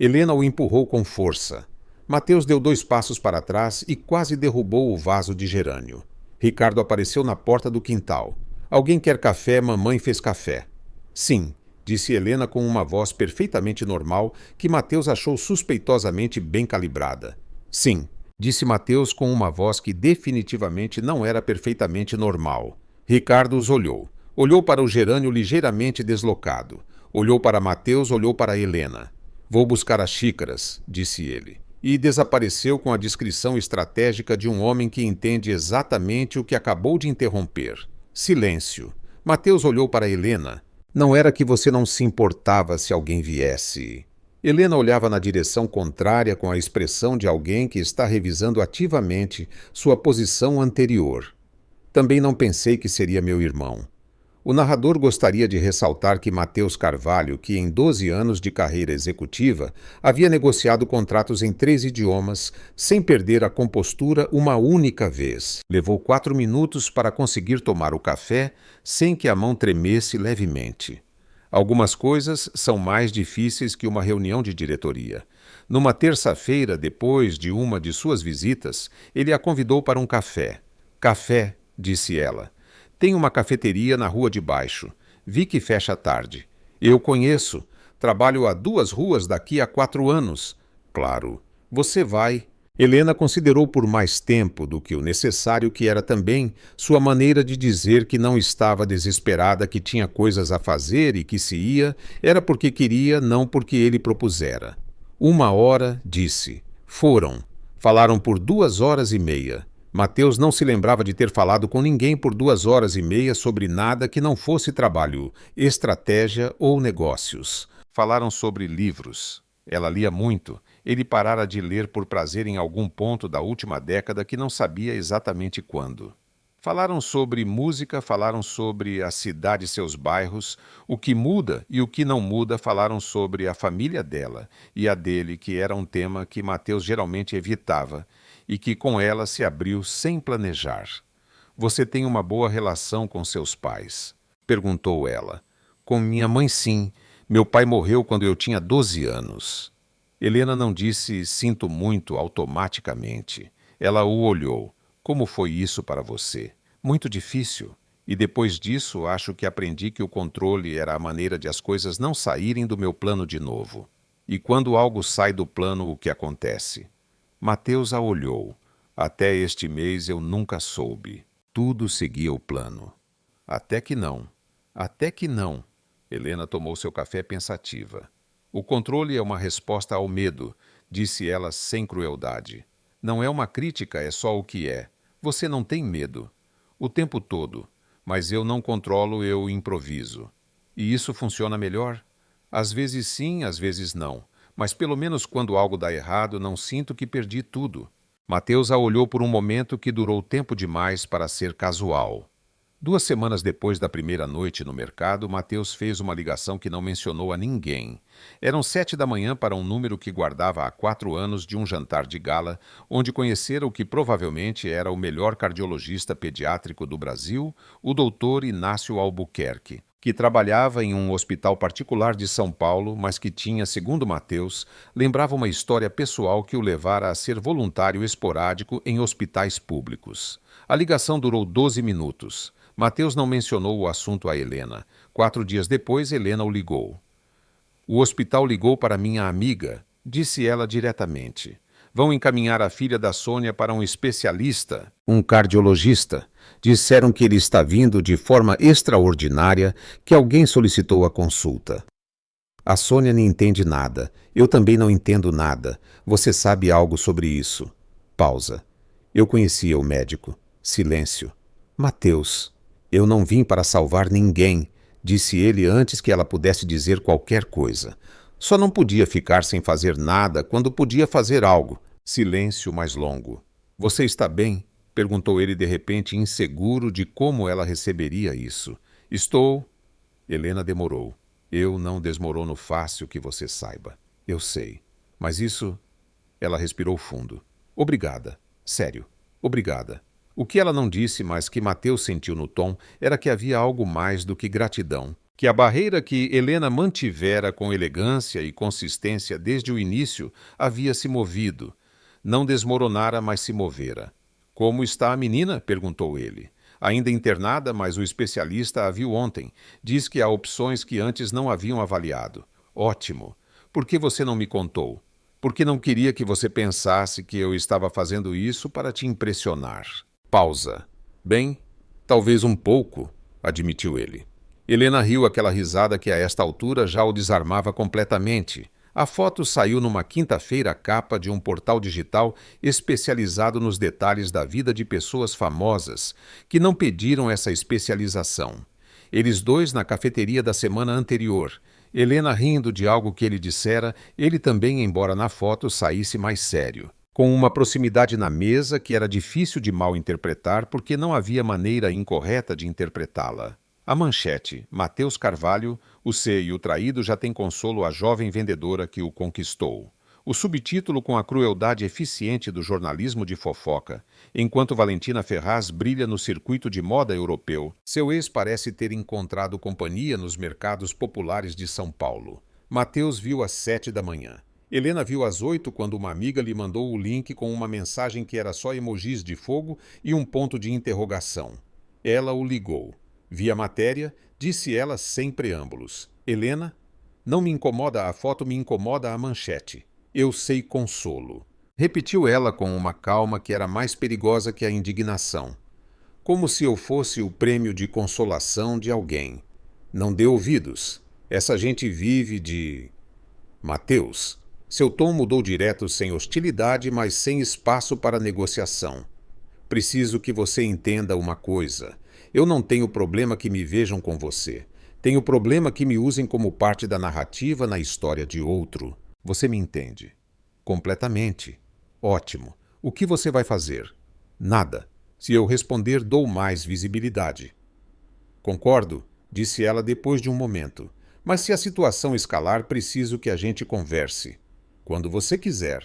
Helena o empurrou com força. Mateus deu 2 passos para trás e quase derrubou o vaso de gerânio. Ricardo apareceu na porta do quintal. Alguém quer café, mamãe fez café. Sim, disse Helena com uma voz perfeitamente normal que Mateus achou suspeitosamente bem calibrada. Sim, disse Mateus com uma voz que definitivamente não era perfeitamente normal. Ricardo os olhou. Olhou para o gerânio ligeiramente deslocado. Olhou para Mateus, olhou para Helena. Vou buscar as xícaras, disse ele. E desapareceu com a descrição estratégica de um homem que entende exatamente o que acabou de interromper. Silêncio. Mateus olhou para Helena. Não era que você não se importava se alguém viesse. Helena olhava na direção contrária com a expressão de alguém que está revisando ativamente sua posição anterior. Também não pensei que seria meu irmão. O narrador gostaria de ressaltar que Mateus Carvalho, que em 12 anos de carreira executiva, havia negociado contratos em 3 idiomas, sem perder a compostura uma única vez. Levou 4 minutos para conseguir tomar o café, sem que a mão tremesse levemente. Algumas coisas são mais difíceis que uma reunião de diretoria. Numa terça-feira, depois de uma de suas visitas, ele a convidou para um café. Café, disse ela. Tem uma cafeteria na rua de baixo. Vi que fecha à tarde. Eu conheço. Trabalho a 2 ruas daqui a 4 anos. Claro. Você vai. Helena considerou por mais tempo do que o necessário que era também sua maneira de dizer que não estava desesperada, que tinha coisas a fazer e que se ia, era porque queria, não porque ele propusera. 1 hora, disse. Foram. Falaram por 2 horas e meia. Mateus não se lembrava de ter falado com ninguém por 2 horas e meia sobre nada que não fosse trabalho, estratégia ou negócios. Falaram sobre livros. Ela lia muito. Ele parara de ler por prazer em algum ponto da última década que não sabia exatamente quando. Falaram sobre música, falaram sobre a cidade e seus bairros, o que muda e o que não muda, falaram sobre a família dela e a dele, que era um tema que Mateus geralmente evitava, e que com ela se abriu sem planejar. Você tem uma boa relação com seus pais? Perguntou ela. Com minha mãe, sim. Meu pai morreu quando eu tinha 12 anos. Helena não disse sinto muito automaticamente. Ela o olhou. Como foi isso para você? Muito difícil. E depois disso, acho que aprendi que o controle era a maneira de as coisas não saírem do meu plano de novo. E quando algo sai do plano, o que acontece? Mateus a olhou. Até este mês eu nunca soube. Tudo seguia o plano. Até que não. Até que não. Helena tomou seu café pensativa. O controle é uma resposta ao medo, disse ela sem crueldade. Não é uma crítica, é só o que é. Você não tem medo. O tempo todo. Mas eu não controlo, eu improviso. E isso funciona melhor? Às vezes sim, às vezes não. Mas pelo menos quando algo dá errado, não sinto que perdi tudo. Mateus a olhou por um momento que durou tempo demais para ser casual. 2 semanas depois da primeira noite no mercado, Mateus fez uma ligação que não mencionou a ninguém. Eram 7 da manhã para um número que guardava há 4 anos de um jantar de gala, onde conhecera o que provavelmente era o melhor cardiologista pediátrico do Brasil, o Dr. Inácio Albuquerque, que trabalhava em um hospital particular de São Paulo, mas que tinha, segundo Mateus, lembrava uma história pessoal que o levara a ser voluntário esporádico em hospitais públicos. A ligação durou 12 minutos. Mateus não mencionou o assunto a Helena. 4 dias depois, Helena o ligou. O hospital ligou para minha amiga, disse ela diretamente. Vão encaminhar a filha da Sônia para um especialista, um cardiologista. Disseram que ele está vindo de forma extraordinária, que alguém solicitou a consulta. A Sônia não entende nada. Eu também não entendo nada. Você sabe algo sobre isso? Pausa. Eu conhecia o médico. Silêncio. Mateus. Eu não vim para salvar ninguém, disse ele antes que ela pudesse dizer qualquer coisa. Só não podia ficar sem fazer nada quando podia fazer algo. Silêncio mais longo. Você está bem? Perguntou ele de repente, inseguro de como ela receberia isso. Estou. Helena demorou. Eu não desmorono fácil, que você saiba. Eu sei. Mas isso... Ela respirou fundo. Obrigada. Sério. Obrigada. O que ela não disse, mas que Mateus sentiu no tom, era que havia algo mais do que gratidão. Que a barreira que Helena mantivera com elegância e consistência desde o início havia se movido. Não desmoronara, mas se movera. Como está a menina? Perguntou ele. Ainda internada, mas o especialista a viu ontem. Diz que há opções que antes não haviam avaliado. Ótimo. Por que você não me contou? Porque não queria que você pensasse que eu estava fazendo isso para te impressionar. Pausa. Bem, talvez um pouco, admitiu ele. Helena riu aquela risada que a esta altura já o desarmava completamente. A foto saiu numa quinta-feira capa de um portal digital especializado nos detalhes da vida de pessoas famosas que não pediram essa especialização. Eles dois na cafeteria da semana anterior. Helena rindo de algo que ele dissera, ele também, embora na foto saísse mais sério. Com uma proximidade na mesa que era difícil de mal interpretar porque não havia maneira incorreta de interpretá-la. A manchete, Mateus Carvalho, o C e o traído já tem consolo à jovem vendedora que o conquistou. O subtítulo com a crueldade eficiente do jornalismo de fofoca, enquanto Valentina Ferraz brilha no circuito de moda europeu. Seu ex parece ter encontrado companhia nos mercados populares de São Paulo. Mateus viu às 7 da manhã. Helena viu às 8 quando uma amiga lhe mandou o link com uma mensagem que era só emojis de fogo e um ponto de interrogação. Ela o ligou. Via matéria, disse ela sem preâmbulos. Helena, não me incomoda a foto, me incomoda a manchete. Eu sei consolo. Repetiu ela com uma calma que era mais perigosa que a indignação. Como se eu fosse o prêmio de consolação de alguém. Não dê ouvidos. Essa gente vive de... Mateus. Seu tom mudou direto, sem hostilidade, mas sem espaço para negociação. Preciso que você entenda uma coisa. Eu não tenho problema que me vejam com você. Tenho problema que me usem como parte da narrativa na história de outro. Você me entende? Completamente. Ótimo. O que você vai fazer? Nada. Se eu responder, dou mais visibilidade. Concordo, disse ela depois de um momento. Mas se a situação escalar, preciso que a gente converse. Quando você quiser.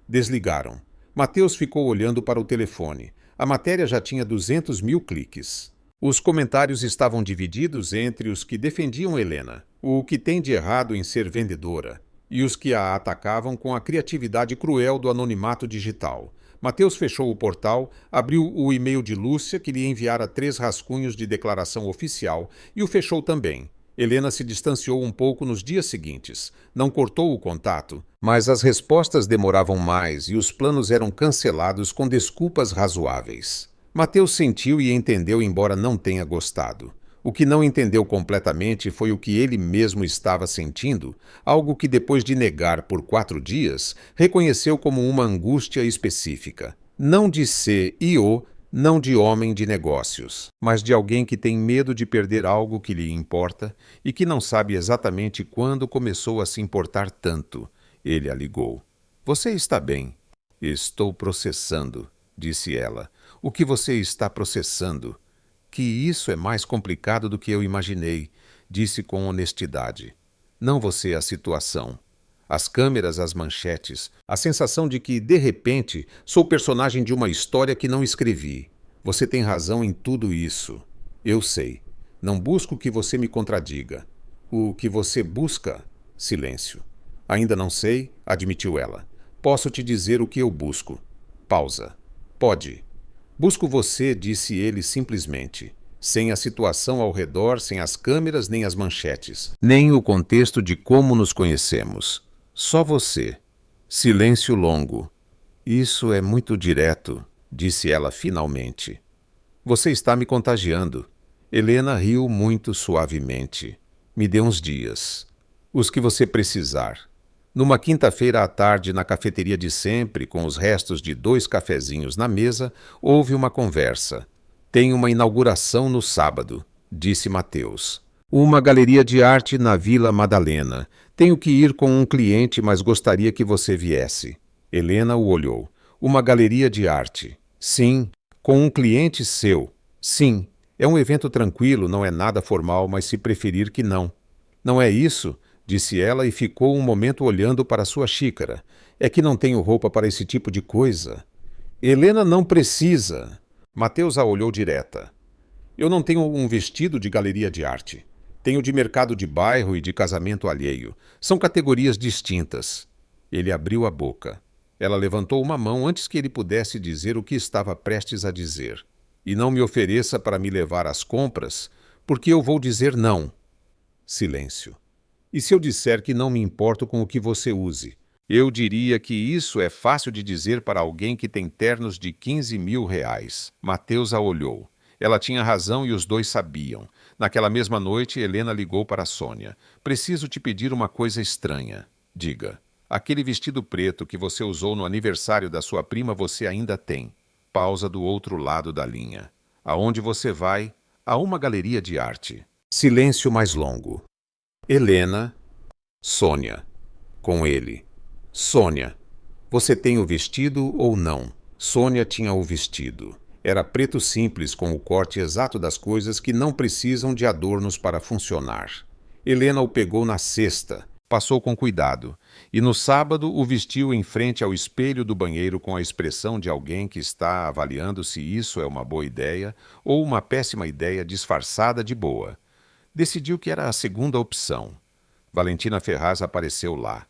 Desligaram. Mateus ficou olhando para o telefone. A matéria já tinha 200 mil cliques. Os comentários estavam divididos entre os que defendiam Helena, o que tem de errado em ser vendedora, e os que a atacavam com a criatividade cruel do anonimato digital. Mateus fechou o portal, abriu o e-mail de Lúcia, que lhe enviara 3 rascunhos de declaração oficial, e o fechou também. Helena se distanciou um pouco nos dias seguintes. Não cortou o contato, mas as respostas demoravam mais e os planos eram cancelados com desculpas razoáveis. Mateus sentiu e entendeu, embora não tenha gostado. O que não entendeu completamente foi o que ele mesmo estava sentindo, algo que depois de negar por 4 dias, reconheceu como uma angústia específica. Não de CEO, não de homem de negócios, mas de alguém que tem medo de perder algo que lhe importa e que não sabe exatamente quando começou a se importar tanto. Ele a ligou. Você está bem? Estou processando, disse ela. O que você está processando? Que isso é mais complicado do que eu imaginei, disse com honestidade. Não você a situação. As câmeras, as manchetes, a sensação de que, de repente, sou personagem de uma história que não escrevi. Você tem razão em tudo isso. Eu sei. Não busco que você me contradiga. O que você busca? Silêncio. Ainda não sei, admitiu ela. Posso te dizer o que eu busco. Pausa. Pode. Busco você, disse ele simplesmente. Sem a situação ao redor, sem as câmeras nem as manchetes. Nem o contexto de como nos conhecemos. Só você. Silêncio longo. Isso é muito direto, disse ela finalmente. Você está me contagiando. Helena riu muito suavemente. Me dê uns dias. Os que você precisar. Numa quinta-feira à tarde, na cafeteria de sempre, com os restos de 2 cafezinhos na mesa, houve uma conversa. Tem uma inauguração no sábado, disse Mateus. Uma galeria de arte na Vila Madalena. Tenho que ir com um cliente, mas gostaria que você viesse. Helena o olhou. Uma galeria de arte. Sim, com um cliente seu. Sim, é um evento tranquilo, não é nada formal, mas se preferir que não. Não é isso? Disse ela e ficou um momento olhando para sua xícara. É que não tenho roupa para esse tipo de coisa. Helena não precisa. Mateus a olhou direta. Eu não tenho um vestido de galeria de arte. Tenho de mercado de bairro e de casamento alheio. São categorias distintas. Ele abriu a boca. Ela levantou uma mão antes que ele pudesse dizer o que estava prestes a dizer. E não me ofereça para me levar às compras, porque eu vou dizer não. Silêncio. E se eu disser que não me importo com o que você use? Eu diria que isso é fácil de dizer para alguém que tem ternos de 15 mil reais. Mateus a olhou. Ela tinha razão e os dois sabiam. Naquela mesma noite, Helena ligou para Sônia. Preciso te pedir uma coisa estranha. Diga. Aquele vestido preto que você usou no aniversário da sua prima você ainda tem. Pausa do outro lado da linha. Aonde você vai? A uma galeria de arte. Silêncio mais longo. Helena. Sônia. Com ele. Sônia. Você tem o vestido ou não? Sônia tinha o vestido. Era preto simples, com o corte exato das coisas que não precisam de adornos para funcionar. Helena o pegou na cesta. Passou com cuidado, e no sábado o vestiu em frente ao espelho do banheiro com a expressão de alguém que está avaliando se isso é uma boa ideia ou uma péssima ideia disfarçada de boa. Decidiu que era a segunda opção. Valentina Ferraz apareceu lá.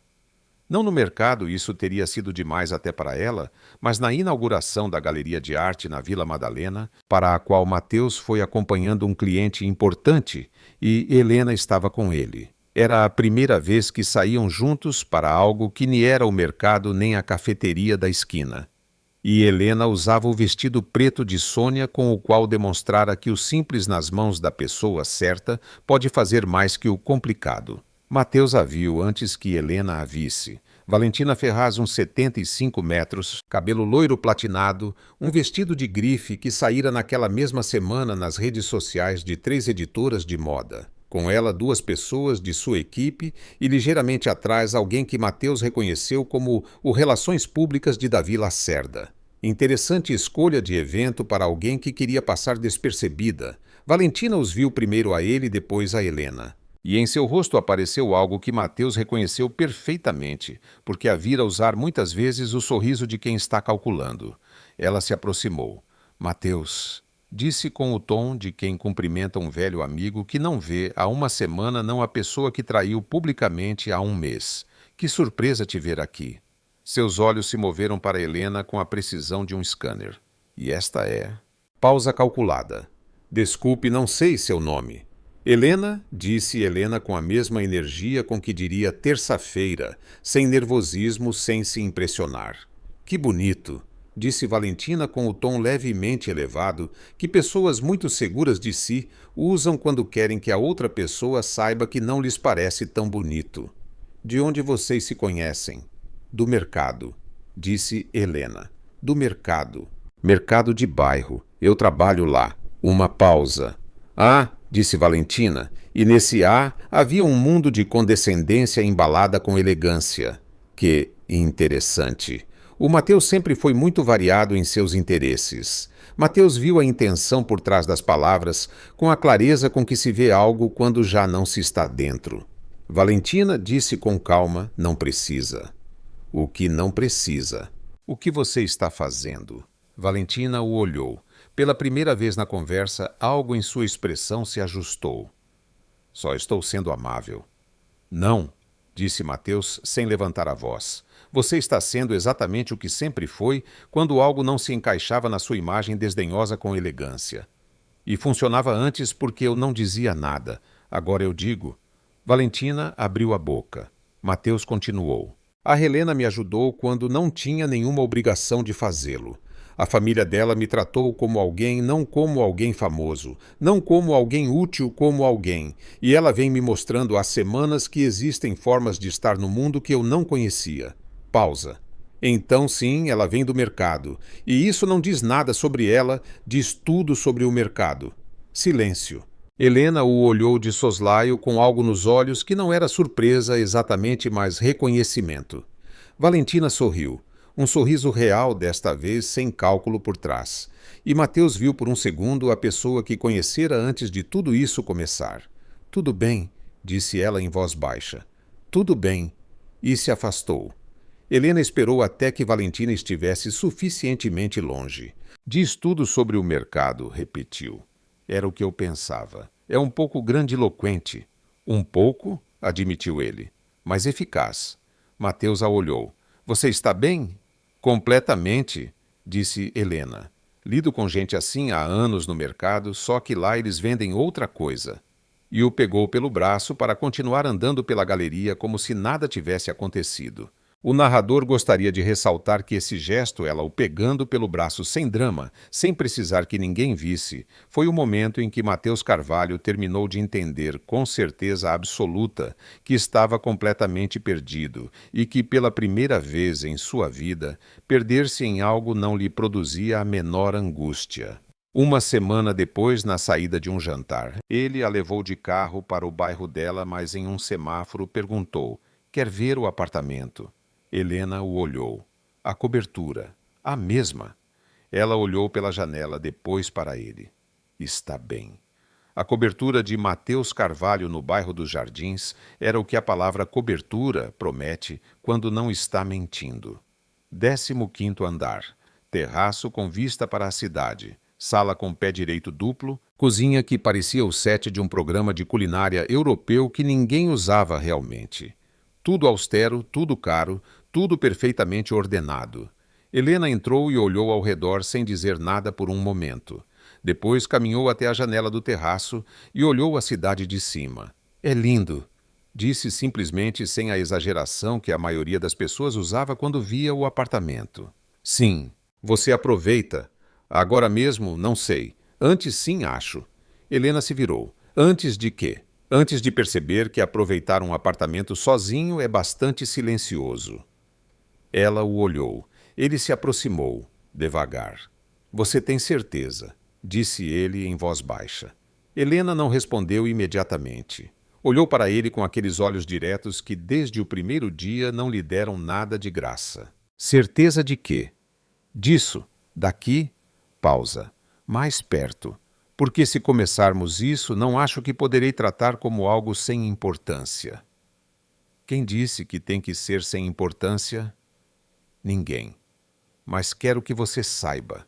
Não no mercado, isso teria sido demais até para ela, mas na inauguração da Galeria de Arte na Vila Madalena, para a qual Mateus foi acompanhando um cliente importante e Helena estava com ele. Era a primeira vez que saíam juntos para algo que nem era o mercado nem a cafeteria da esquina. E Helena usava o vestido preto de Sônia, com o qual demonstrara que o simples nas mãos da pessoa certa pode fazer mais que o complicado. Mateus a viu antes que Helena a visse. Valentina Ferraz, uns 75 metros, cabelo loiro platinado, um vestido de grife que saíra naquela mesma semana nas redes sociais de 3 editoras de moda. Com ela, 2 pessoas de sua equipe e ligeiramente atrás alguém que Mateus reconheceu como o Relações Públicas de Davi Lacerda. Interessante escolha de evento para alguém que queria passar despercebida. Valentina os viu primeiro a ele e depois a Helena. E em seu rosto apareceu algo que Mateus reconheceu perfeitamente, porque a vira usar muitas vezes o sorriso de quem está calculando. Ela se aproximou. Mateus, disse com o tom de quem cumprimenta um velho amigo que não vê há uma semana, não a pessoa que traiu publicamente há um mês. Que surpresa te ver aqui. Seus olhos se moveram para Helena com a precisão de um scanner. E esta é... Pausa calculada. Desculpe, não sei seu nome. Helena, disse Helena com a mesma energia com que diria terça-feira, sem nervosismo, sem se impressionar. Que bonito, disse Valentina com o tom levemente elevado que pessoas muito seguras de si usam quando querem que a outra pessoa saiba que não lhes parece tão bonito. De onde vocês se conhecem? Do mercado, disse Helena. Do mercado. Mercado de bairro. Eu trabalho lá. Uma pausa. Ah, disse Valentina, e nesse havia um mundo de condescendência embalada com elegância. Que interessante. O Mateus sempre foi muito variado em seus interesses. Mateus viu a intenção por trás das palavras, com a clareza com que se vê algo quando já não se está dentro. Valentina disse com calma, não precisa. O que não precisa? O que você está fazendo? Valentina o olhou. Pela primeira vez na conversa, algo em sua expressão se ajustou. Só estou sendo amável. Não, disse Mateus sem levantar a voz. Você está sendo exatamente o que sempre foi quando algo não se encaixava na sua imagem desdenhosa com elegância. E funcionava antes porque eu não dizia nada. Agora eu digo. Valentina abriu a boca. Mateus continuou. A Helena me ajudou quando não tinha nenhuma obrigação de fazê-lo. A família dela me tratou como alguém, não como alguém famoso, não como alguém útil como alguém, e ela vem me mostrando há semanas que existem formas de estar no mundo que eu não conhecia. Pausa. Então, sim, ela vem do mercado. E isso não diz nada sobre ela, diz tudo sobre o mercado. Silêncio. Helena o olhou de soslaio com algo nos olhos que não era surpresa exatamente, mas reconhecimento. Valentina sorriu. Um sorriso real, desta vez sem cálculo por trás. E Mateus viu por um segundo a pessoa que conhecera antes de tudo isso começar. Tudo bem, disse ela em voz baixa. Tudo bem. E se afastou. Helena esperou até que Valentina estivesse suficientemente longe. Diz tudo sobre o mercado, repetiu. Era o que eu pensava. É um pouco grandiloquente. Um pouco, admitiu ele, mas eficaz. Mateus a olhou. Você está bem? Completamente, disse Helena. Lido com gente assim há anos no mercado, só que lá eles vendem outra coisa. E o pegou pelo braço para continuar andando pela galeria como se nada tivesse acontecido. O narrador gostaria de ressaltar que esse gesto, ela o pegando pelo braço sem drama, sem precisar que ninguém visse, foi o momento em que Mateus Carvalho terminou de entender com certeza absoluta que estava completamente perdido e que, pela primeira vez em sua vida, perder-se em algo não lhe produzia a menor angústia. Uma semana depois, na saída de um jantar, ele a levou de carro para o bairro dela, mas em um semáforo perguntou: quer ver o apartamento? Helena o olhou. A cobertura. A mesma. Ela olhou pela janela, depois para ele. Está bem. A cobertura de Mateus Carvalho no bairro dos Jardins era o que a palavra cobertura promete quando não está mentindo. 15º andar. Terraço com vista para a cidade. Sala com pé direito duplo. Cozinha que parecia o set de um programa de culinária europeu que ninguém usava realmente. Tudo austero, tudo caro, tudo perfeitamente ordenado. Helena entrou e olhou ao redor sem dizer nada por um momento. Depois caminhou até a janela do terraço e olhou a cidade de cima. É lindo, disse simplesmente sem a exageração que a maioria das pessoas usava quando via o apartamento. Sim, você aproveita. Agora mesmo, não sei. Antes sim, acho. Helena se virou. Antes de quê? Antes de perceber que aproveitar um apartamento sozinho é bastante silencioso. Ela o olhou. Ele se aproximou, devagar. Você tem certeza? Disse ele em voz baixa. Helena não respondeu imediatamente. Olhou para ele com aqueles olhos diretos que desde o primeiro dia não lhe deram nada de graça. Certeza de quê? Disso. Daqui? Pausa. Mais perto. Porque se começarmos isso, não acho que poderei tratar como algo sem importância. Quem disse que tem que ser sem importância? Ninguém. Mas quero que você saiba.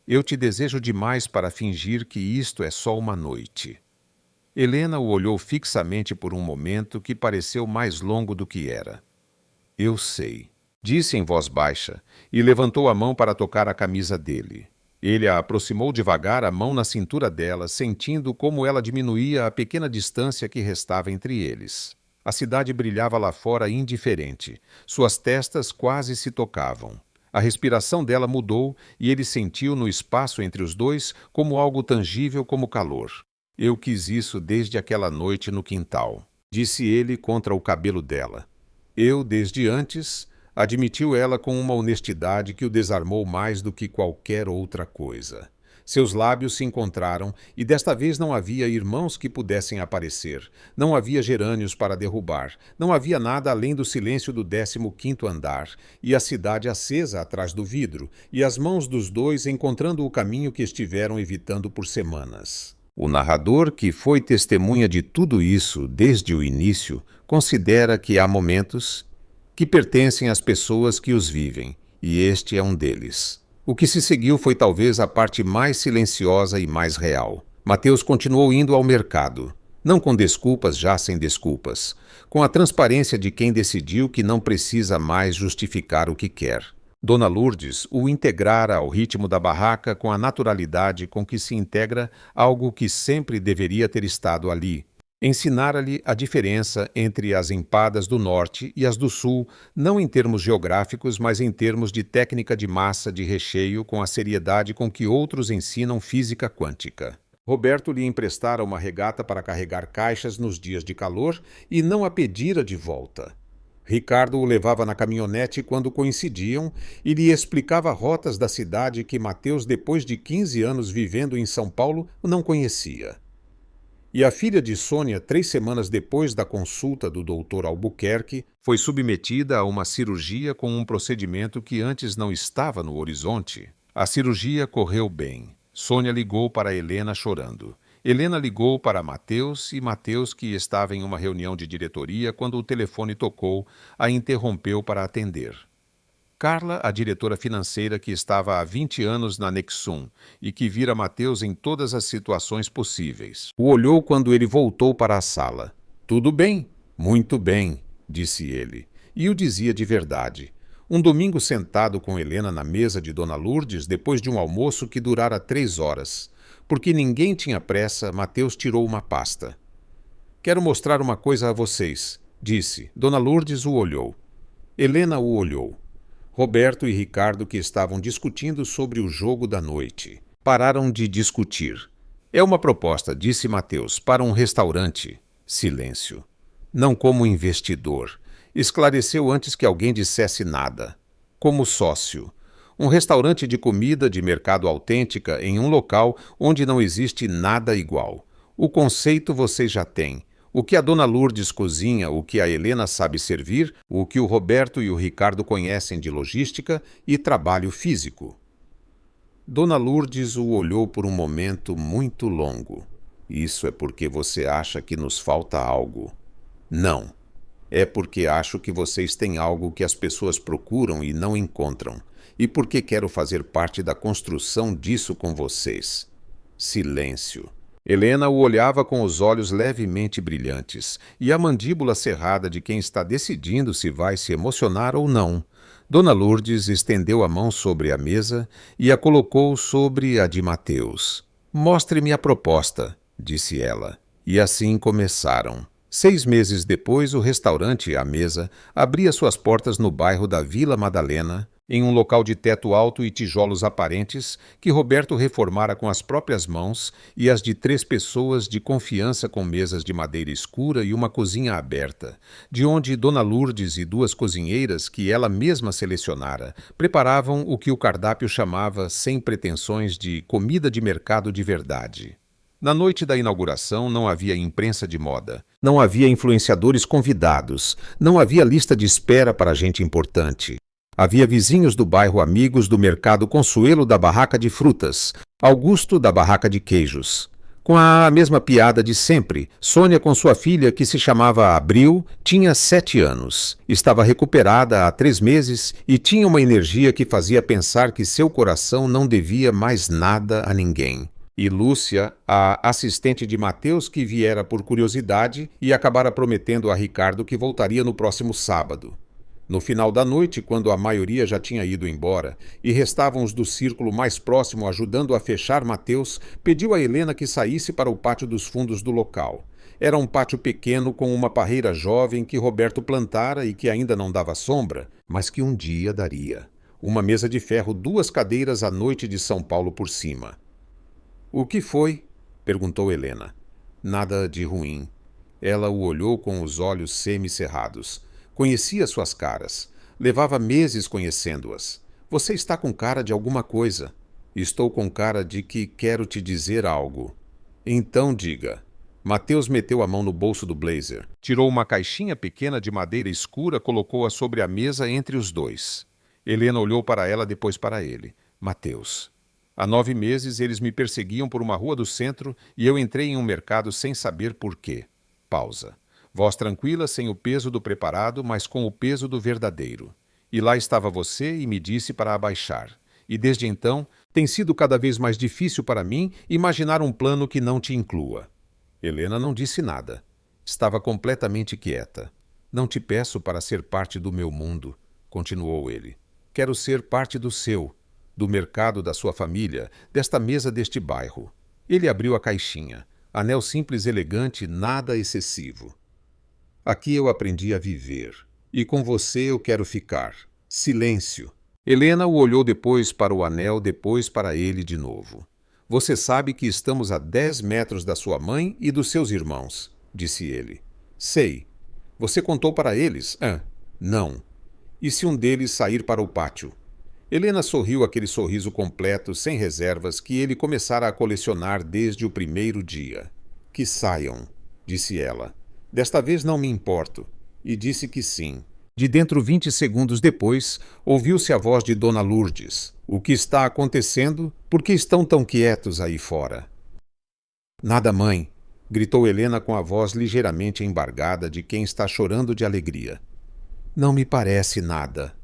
Eu te desejo demais para fingir que isto é só uma noite. Helena o olhou fixamente por um momento que pareceu mais longo do que era. Eu sei, disse em voz baixa, e levantou a mão para tocar a camisa dele. Ele a aproximou devagar, a mão na cintura dela, sentindo como ela diminuía a pequena distância que restava entre eles. A cidade brilhava lá fora indiferente. Suas testas quase se tocavam. A respiração dela mudou e ele sentiu no espaço entre os dois como algo tangível como calor. Eu quis isso desde aquela noite no quintal, disse ele contra o cabelo dela. Eu, desde antes, admitiu ela com uma honestidade que o desarmou mais do que qualquer outra coisa. Seus lábios se encontraram e desta vez não havia irmãos que pudessem aparecer. Não havia gerânios para derrubar. Não havia nada além do silêncio do 15º andar e a cidade acesa atrás do vidro e as mãos dos dois encontrando o caminho que estiveram evitando por semanas. O narrador, que foi testemunha de tudo isso desde o início, considera que há momentos que pertencem às pessoas que os vivem, e este é um deles. O que se seguiu foi talvez a parte mais silenciosa e mais real. Mateus continuou indo ao mercado, não com desculpas já sem desculpas, com a transparência de quem decidiu que não precisa mais justificar o que quer. Dona Lourdes o integrara ao ritmo da barraca com a naturalidade com que se integra algo que sempre deveria ter estado ali. Ensinara-lhe a diferença entre as empadas do norte e as do sul, não em termos geográficos, mas em termos de técnica de massa de recheio com a seriedade com que outros ensinam física quântica. Roberto lhe emprestara uma regata para carregar caixas nos dias de calor e não a pedira de volta. Ricardo o levava na caminhonete quando coincidiam e lhe explicava rotas da cidade que Mateus, depois de 15 anos vivendo em São Paulo, não conhecia. E a filha de Sônia, 3 semanas depois da consulta do Dr. Albuquerque, foi submetida a uma cirurgia com um procedimento que antes não estava no horizonte. A cirurgia correu bem. Sônia ligou para Helena chorando. Helena ligou para Mateus e Mateus, que estava em uma reunião de diretoria quando o telefone tocou, a interrompeu para atender. Carla, a diretora financeira que estava há 20 anos na Nexum e que vira Mateus em todas as situações possíveis, o olhou quando ele voltou para a sala. "Tudo bem?" "Muito bem", disse ele. E o dizia de verdade. Um domingo sentado com Helena na mesa de Dona Lourdes, depois de um almoço que durara 3 horas. Porque ninguém tinha pressa, Mateus tirou uma pasta. "Quero mostrar uma coisa a vocês", disse. Dona Lourdes o olhou. Helena o olhou. Roberto e Ricardo, que estavam discutindo sobre o jogo da noite, pararam de discutir. "É uma proposta", disse Mateus, "para um restaurante." Silêncio. "Não como investidor", esclareceu antes que alguém dissesse nada. "Como sócio. Um restaurante de comida de mercado autêntica em um local onde não existe nada igual. O conceito vocês já têm. O que a Dona Lourdes cozinha, o que a Helena sabe servir, o que o Roberto e o Ricardo conhecem de logística e trabalho físico." Dona Lourdes o olhou por um momento muito longo. "Isso é porque você acha que nos falta algo." "Não. É porque acho que vocês têm algo que as pessoas procuram e não encontram. E porque quero fazer parte da construção disso com vocês." Silêncio. Helena o olhava com os olhos levemente brilhantes e a mandíbula cerrada de quem está decidindo se vai se emocionar ou não. Dona Lourdes estendeu a mão sobre a mesa e a colocou sobre a de Mateus. "Mostre-me a proposta", disse ela. E assim começaram. 6 meses depois, o restaurante A Mesa abria suas portas no bairro da Vila Madalena, em um local de teto alto e tijolos aparentes que Roberto reformara com as próprias mãos e as de 3 pessoas de confiança com mesas de madeira escura e uma cozinha aberta, de onde Dona Lourdes e 2 cozinheiras que ela mesma selecionara preparavam o que o cardápio chamava, sem pretensões, de comida de mercado de verdade. Na noite da inauguração não havia imprensa de moda, não havia influenciadores convidados, não havia lista de espera para gente importante. Havia vizinhos do bairro amigos do mercado Consuelo da barraca de frutas, Augusto da barraca de queijos. Com a mesma piada de sempre, Sônia com sua filha, que se chamava Abril, tinha 7 anos. Estava recuperada há 3 meses e tinha uma energia que fazia pensar que seu coração não devia mais nada a ninguém. E Lúcia, a assistente de Mateus, que viera por curiosidade e acabara prometendo a Ricardo que voltaria no próximo sábado. No final da noite, quando a maioria já tinha ido embora e restavam os do círculo mais próximo ajudando a fechar Mateus, pediu a Helena que saísse para o pátio dos fundos do local. Era um pátio pequeno com uma parreira jovem que Roberto plantara e que ainda não dava sombra, mas que um dia daria. Uma mesa de ferro, 2 cadeiras à noite de São Paulo por cima. "O que foi?" perguntou Helena. "Nada de ruim." Ela o olhou com os olhos semicerrados. Conhecia suas caras. Levava meses conhecendo-as. "Você está com cara de alguma coisa." "Estou com cara de que quero te dizer algo." "Então diga." Mateus meteu a mão no bolso do blazer. Tirou uma caixinha pequena de madeira escura, colocou-a sobre a mesa entre os 2. Helena olhou para ela, depois para ele. "Mateus, há 9 meses eles me perseguiam por uma rua do centro e eu entrei em um mercado sem saber por quê." Pausa. "Voz tranquila, sem o peso do preparado, mas com o peso do verdadeiro. E lá estava você e me disse para abaixar. E desde então, tem sido cada vez mais difícil para mim imaginar um plano que não te inclua." Helena não disse nada. Estava completamente quieta. "Não te peço para ser parte do meu mundo", continuou ele. "Quero ser parte do seu, do mercado da sua família, desta mesa deste bairro." Ele abriu a caixinha. Anel simples, elegante, nada excessivo. "Aqui eu aprendi a viver. E com você eu quero ficar." Silêncio. Helena o olhou depois para o anel, depois para ele de novo. "Você sabe que estamos a 10 metros da sua mãe e dos seus irmãos", disse ele. "Sei. Você contou para eles?" Não. E se um deles sair para o pátio? Helena sorriu aquele sorriso completo, sem reservas, que ele começara a colecionar desde o primeiro dia. Que saiam, disse ela. Desta vez não me importo. E disse que sim. De dentro 20 segundos depois, ouviu-se a voz de Dona Lourdes. O que está acontecendo? Por que estão tão quietos aí fora? Nada, mãe, gritou Helena com a voz ligeiramente embargada de quem está chorando de alegria. Não me parece nada.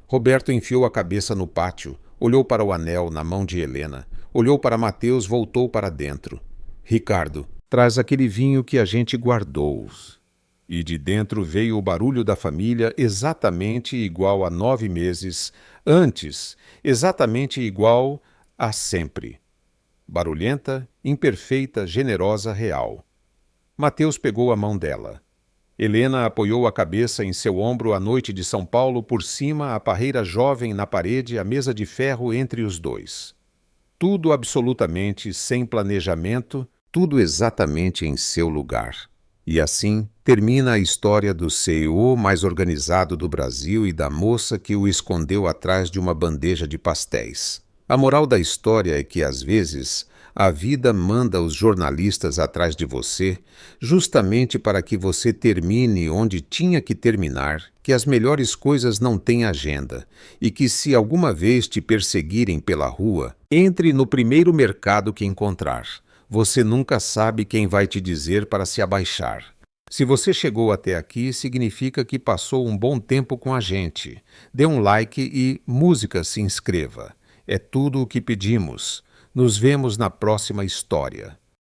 Roberto enfiou a cabeça no pátio, olhou para o anel na mão de Helena, olhou para Mateus, voltou para dentro. Ricardo, traz aquele vinho que a gente guardou. E de dentro veio o barulho da família exatamente igual a 9 meses antes, exatamente igual a sempre. Barulhenta, imperfeita, generosa, real. Mateus pegou a mão dela. Helena apoiou a cabeça em seu ombro à noite de São Paulo, por cima, a parreira jovem na parede, a mesa de ferro entre os dois. Tudo absolutamente sem planejamento, tudo exatamente em seu lugar. E assim termina a história do CEO mais organizado do Brasil e da moça que o escondeu atrás de uma bandeja de pastéis. A moral da história é que, às vezes, a vida manda os jornalistas atrás de você justamente para que você termine onde tinha que terminar, que as melhores coisas não têm agenda e que, se alguma vez te perseguirem pela rua, entre no primeiro mercado que encontrar. Você nunca sabe quem vai te dizer para se abaixar. Se você chegou até aqui, significa que passou um bom tempo com a gente. Dê um like e, música, se inscreva. É tudo o que pedimos. Nos vemos na próxima história.